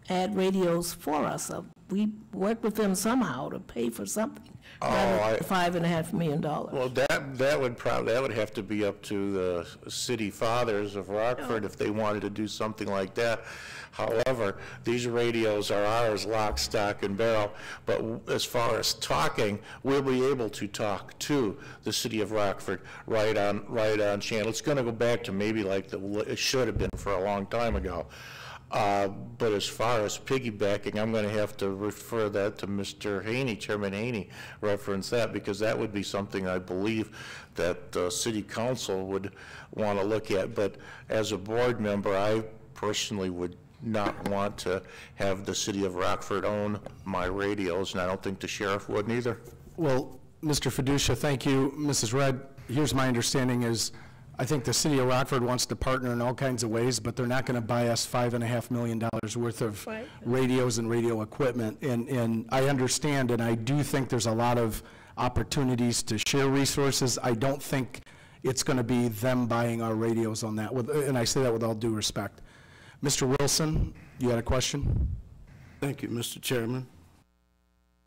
add radios for us. We work with them somehow to pay for something. $5.5 million. Well, that would have to be up to the city fathers of Rockford if they wanted to do something like that. However, these radios are ours, lock, stock, and barrel. But as far as talking, we'll be able to talk to the city of Rockford right on channel. It's going to go back to maybe like it should have been for a long time ago. But as far as piggybacking, I'm going to have to refer that to Mr. Haney, Chairman Haney, reference that, because that would be something I believe that City Council would want to look at. But as a board member, I personally would not want to have the City of Rockford own my radios, and I don't think the sheriff would either. Well, Mr. Fiducia, thank you. Mrs. Red, here's my understanding is, I think the City of Rockford wants to partner in all kinds of ways, but they're not going to buy us $5.5 million worth of radios and radio equipment. And I understand, and I do think there's a lot of opportunities to share resources. I don't think it's going to be them buying our radios on that, and I say that with all due respect. Mr. Wilson, you had a question? Thank you, Mr. Chairman.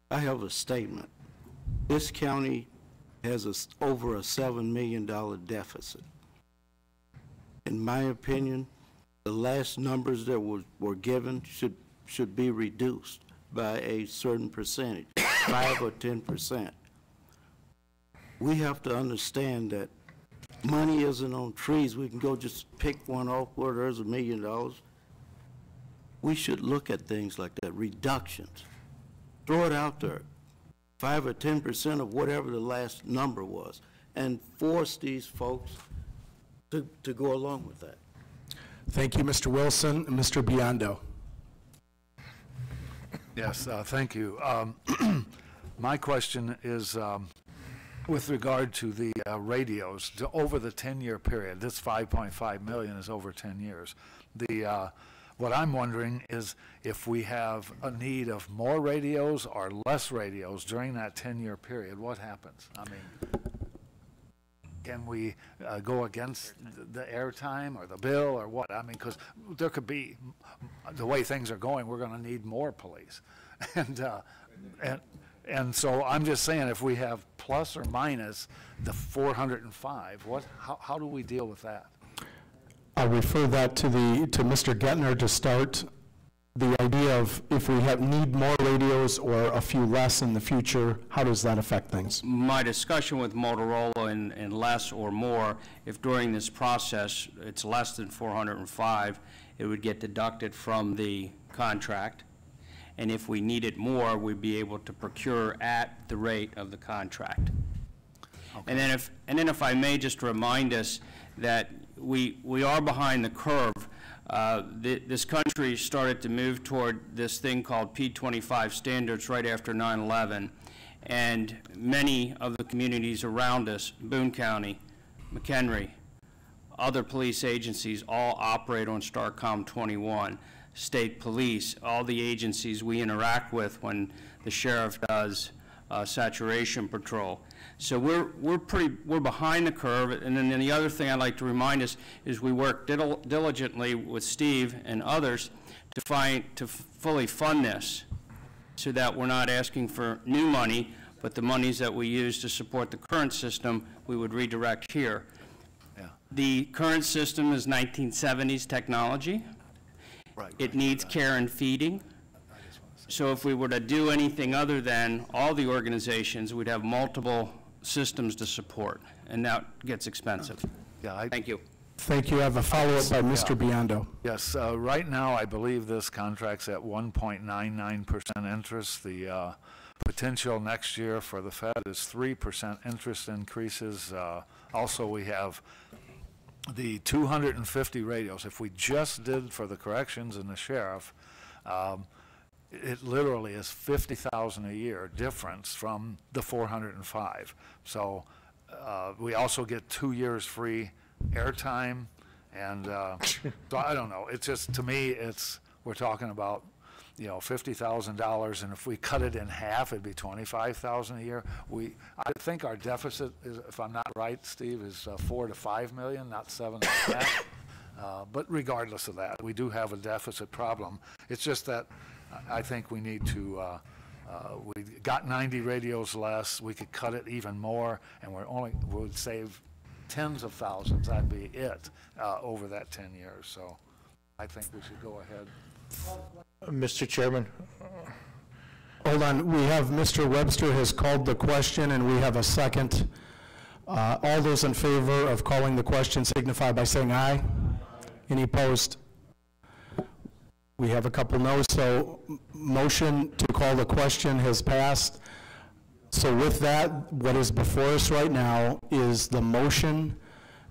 I have a statement. This county has over a $7 million deficit. In my opinion, the last numbers that were given should be reduced by a certain percentage, 5 or 10%. We have to understand that money isn't on trees. We can go just pick one off where there's $1 million. We should look at things like that, reductions. Throw it out there, 5 or 10% of whatever the last number was, and force these folks to go along with that. Thank you, Mr. Wilson. Mr. Biondo. Yes, thank you. My question is with regard to the radios, over the 10-year period. This $5.5 million is over 10 years. What I'm wondering is if we have a need of more radios or less radios during that 10-year period, what happens? I mean, can we go against the airtime or the bill or what? I mean, because there could be, the way things are going, we're going to need more police. And so I'm just saying, if we have plus or minus the 405, how do we deal with that? I'll refer that to Mr. Gettner to start. The idea of if we need more radios or a few less in the future, how does that affect things? My discussion with Motorola and less or more, if during this process it's less than 405, it would get deducted from the contract. And if we needed more, we'd be able to procure at the rate of the contract. Okay. And then if I may just remind us that we are behind the curve. This country started to move toward this thing called P25 standards right after 9/11, and many of the communities around us, Boone County, McHenry, other police agencies all operate on STARCOM 21. State police, all the agencies we interact with when the sheriff does saturation patrol. So we're behind the curve. And then the other thing I'd like to remind us is we work diligently with Steve and others to fully fund this, so that we're not asking for new money, but the monies that we use to support the current system we would redirect here. Yeah. The current system is 1970s technology. Right. It needs care and feeding. So if we were to do anything other than all the organizations, we'd have multiple systems to support, and that gets expensive. Yeah, thank you. Thank you. I have a follow-up by Mr. Biondo. Yes, right now I believe this contract's at 1.99% interest. The potential next year for the Fed is 3% interest increases. Also, we have the 250 radios. If we just did for the corrections and the sheriff, it literally is $50,000 a year difference from the 405. So we also get 2 years free airtime, and so I don't know. It's just, to me, we're talking about $50,000, and if we cut it in half, it'd be $25,000 a year. I think our deficit is, if I'm not right, Steve, is $4 to $5 million, not 7 like that. But regardless of that, we do have a deficit problem. It's just that I think we need to, we got 90 radios less, we could cut it even more, and we'd save tens of thousands, that'd be it, over that 10 years. So I think we should go ahead. Mr. Chairman. Hold on, we have Mr. Webster has called the question, and we have a second. All those in favor of calling the question signify by saying aye. Any opposed? We have a couple no's, so motion to call the question has passed. So with that, what is before us right now is the motion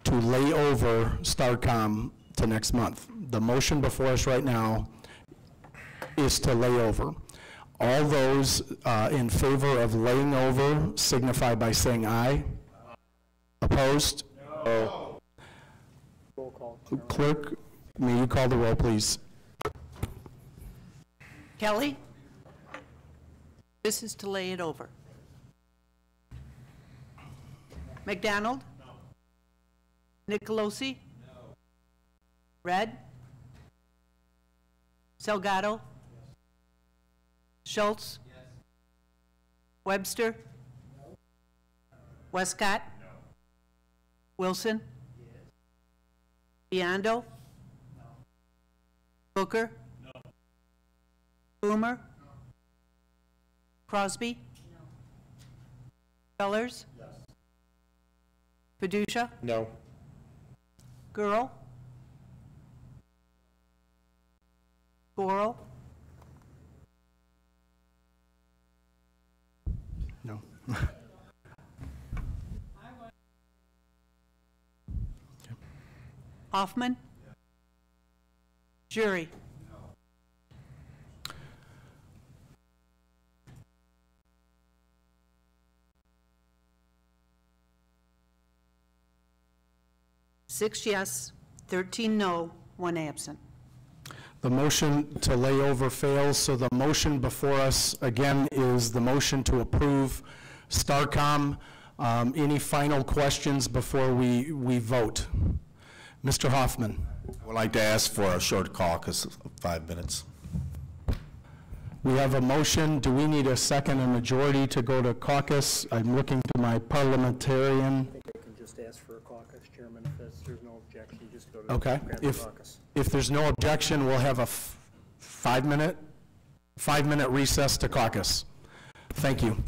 to lay over Starcom to next month. The motion before us right now is to lay over. All those in favor of laying over signify by saying aye. Opposed? No. Roll call. Clerk, may you call the roll, please? Kelly? This is to lay it over. McDonald? No. Nicolosi? No. Red? Salgado? Yes. Schultz? Yes. Webster? No. Westcott? No. Wilson? Yes. Biondo? No. Booker? No. Boomer? No. Crosby? No. Fellers? Yes. Padusha? No. Girl? Goro? No. Hoffman? Jury? Six yes, 13 no, 1 absent. The motion to lay over fails, so the motion before us, again, is the motion to approve Starcom. Any final questions before we vote? Mr. Hoffman. I would like to ask for a short caucus of 5 minutes. We have a motion. Do we need a second and majority to go to caucus? I'm looking to my parliamentarian. I think I can just ask for a caucus, Chairman, if there's no objection, you just go to Okay. grab the caucus. If there's no objection, we'll have a 5-minute recess to caucus. Thank you.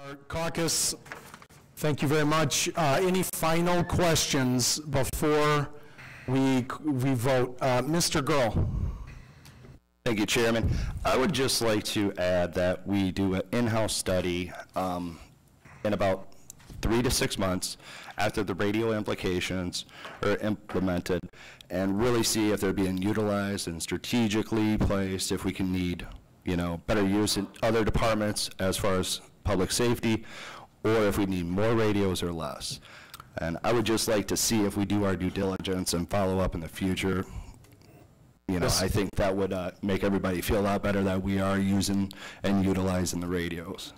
Our caucus, thank you very much. Any final questions before we vote? Mr. Girl. Thank you, Chairman. I would just like to add that we do an in-house study in about 3 to 6 months after the radio implications are implemented and really see if they're being utilized and strategically placed, if we can need, better use in other departments as far as public safety, or if we need more radios or less. And I would just like to see if we do our due diligence and follow up in the future. I think that would make everybody feel a lot better that we are using and utilizing the radios.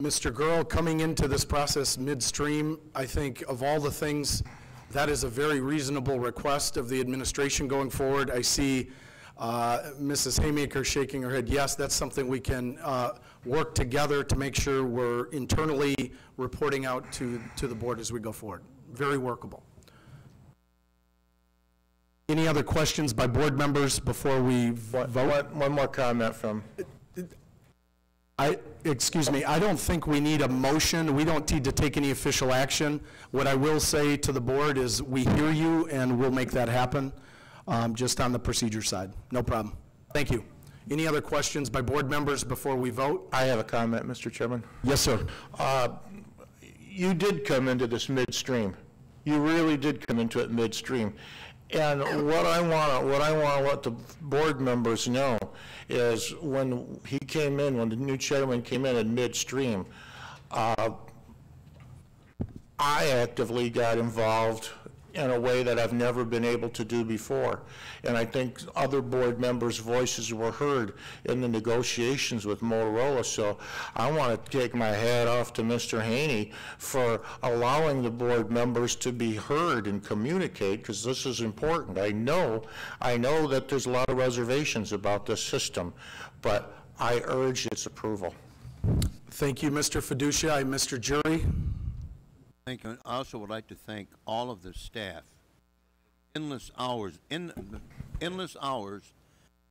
Mr. Girl, coming into this process midstream, I think of all the things, that is a very reasonable request of the administration going forward. I see Mrs. Haymaker shaking her head. Yes, that's something we can work together to make sure we're internally reporting out to the board as we go forward. Very workable. Any other questions by board members before we vote? One more comment from... Excuse me, I don't think we need a motion. We don't need to take any official action. What I will say to the board is we hear you and we'll make that happen, just on the procedure side. No problem. Thank you. Any other questions by board members before we vote? I have a comment, Mr. Chairman. Yes, sir. You did come into this midstream. You really did come into it midstream. And what I want to let the board members know is when he came in, when the new chairman came in midstream, I actively got involved in a way that I've never been able to do before. And I think other board members' voices were heard in the negotiations with Motorola. So I want to take my hat off to Mr. Haney for allowing the board members to be heard and communicate, because this is important. I know that there's a lot of reservations about this system, but I urge its approval. Thank you, Mr. Fiducia. Mr. Jury. Thank you. I also would like to thank all of the staff. Endless hours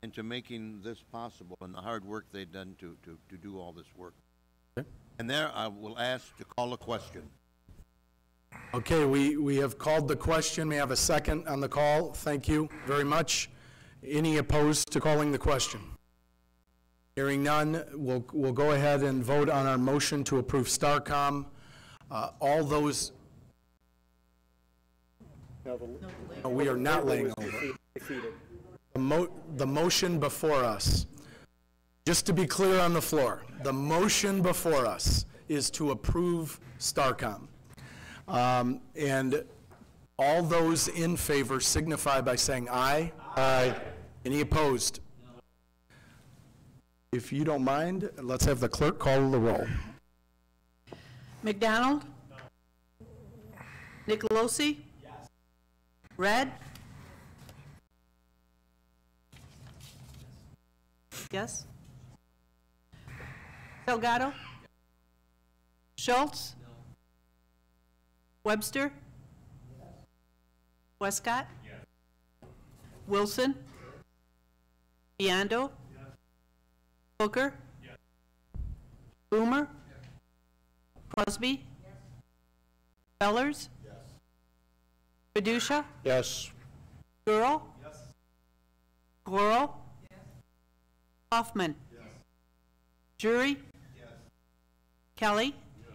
into making this possible and the hard work they've done to do all this work. Okay. And there I will ask to call a question. Okay, we have called the question. May I have a second on the call? Thank you very much. Any opposed to calling the question? Hearing none, we'll go ahead and vote on our motion to approve Starcom. All those... No, we are not laying over. The motion before us, just to be clear on the floor, the motion before us is to approve Starcom. And all those in favor signify by saying aye. Aye. Any opposed? No. If you don't mind, let's have the clerk call the roll. McDonald? No. Nicolosi? Yes. Red? Yes. Delgado? Schultz? No. Webster? Yes. Westcott? Yes. Wilson? Biondo? Yes. Booker? Yes. Boomer? Crosby? Yes. Fellers? Yes. Fiducia? Yes. Gurl? Yes. Goro? Yes. Hoffman? Yes. Jury? Yes. Kelly? Yes.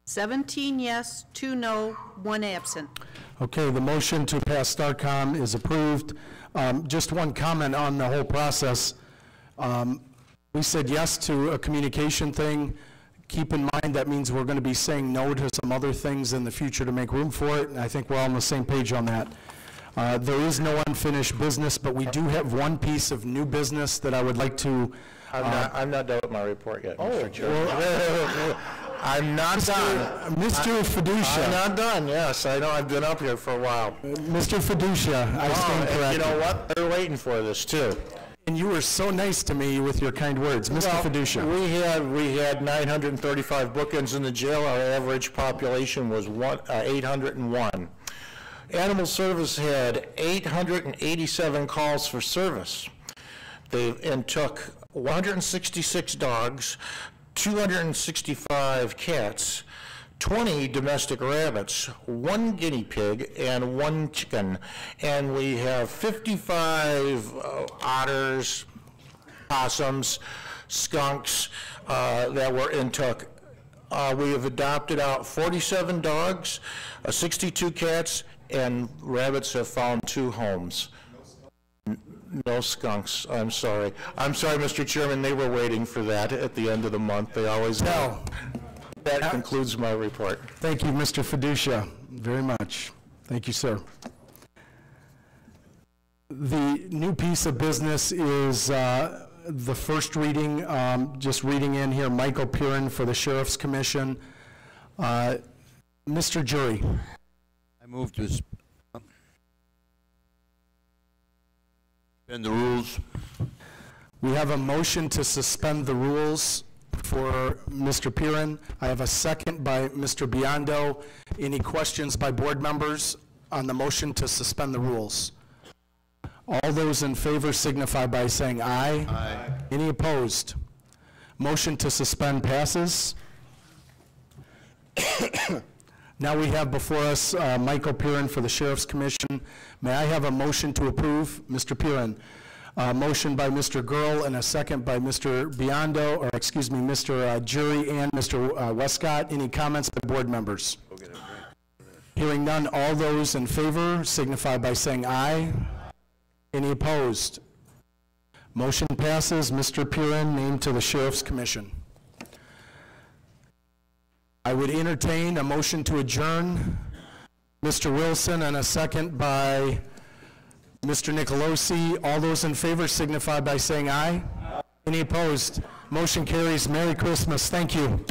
17 yes, 2 no, 1 absent. Okay, the motion to pass Starcom is approved. Just one comment on the whole process. We said yes to a communication thing. Keep in mind that means we're going to be saying no to some other things in the future to make room for it, and I think we're all on the same page on that. There is no unfinished business, but we do have one piece of new business that I would like to... I'm not done with my report yet, Mr. Chairman. I'm not done. Mr. Fiducia. I'm not done, yes. I know I've been up here for a while. Mr. Fiducia, I stand corrected. You know what? They're waiting for this, too. And you were so nice to me with your kind words. Mr. Fiducia. We had 935 bookings in the jail. Our average population was 801. Animal Service had 887 calls for service. They took 166 dogs, 265 cats, 20 domestic rabbits, 1 guinea pig, and 1 chicken. And we have 55 otters, possums, skunks that were in took. We have adopted out 47 dogs, 62 cats, and rabbits have found 2 homes. No skunks, I'm sorry. I'm sorry, Mr. Chairman, they were waiting for that at the end of the month. They always do. That concludes my report. Thank you, Mr. Fiducia, very much. Thank you, sir. The new piece of business is the first reading, just reading in here, Michael Piran for the Sheriff's Commission. Mr. Jury. I move to suspend the rules. We have a motion to suspend the rules for Mr. Piran. I have a second by Mr. Biondo. Any questions by board members on the motion to suspend the rules? All those in favor signify by saying aye. Aye. Any opposed? Motion to suspend passes. Now we have before us Michael Piran for the Sheriff's Commission. May I have a motion to approve? Mr. Piran. Motion by Mr. Gurl and a second by Mr. Biondo, or excuse me, Mr. Jury and Mr. Westcott. Any comments by board members? Hearing none, all those in favor signify by saying aye. Any opposed? Motion passes. Mr. Piran named to the Sheriff's Commission. I would entertain a motion to adjourn. Mr. Wilson and a second by Mr. Nicolosi. All those in favor signify by saying aye. Any opposed? Motion carries. Merry Christmas. Thank you.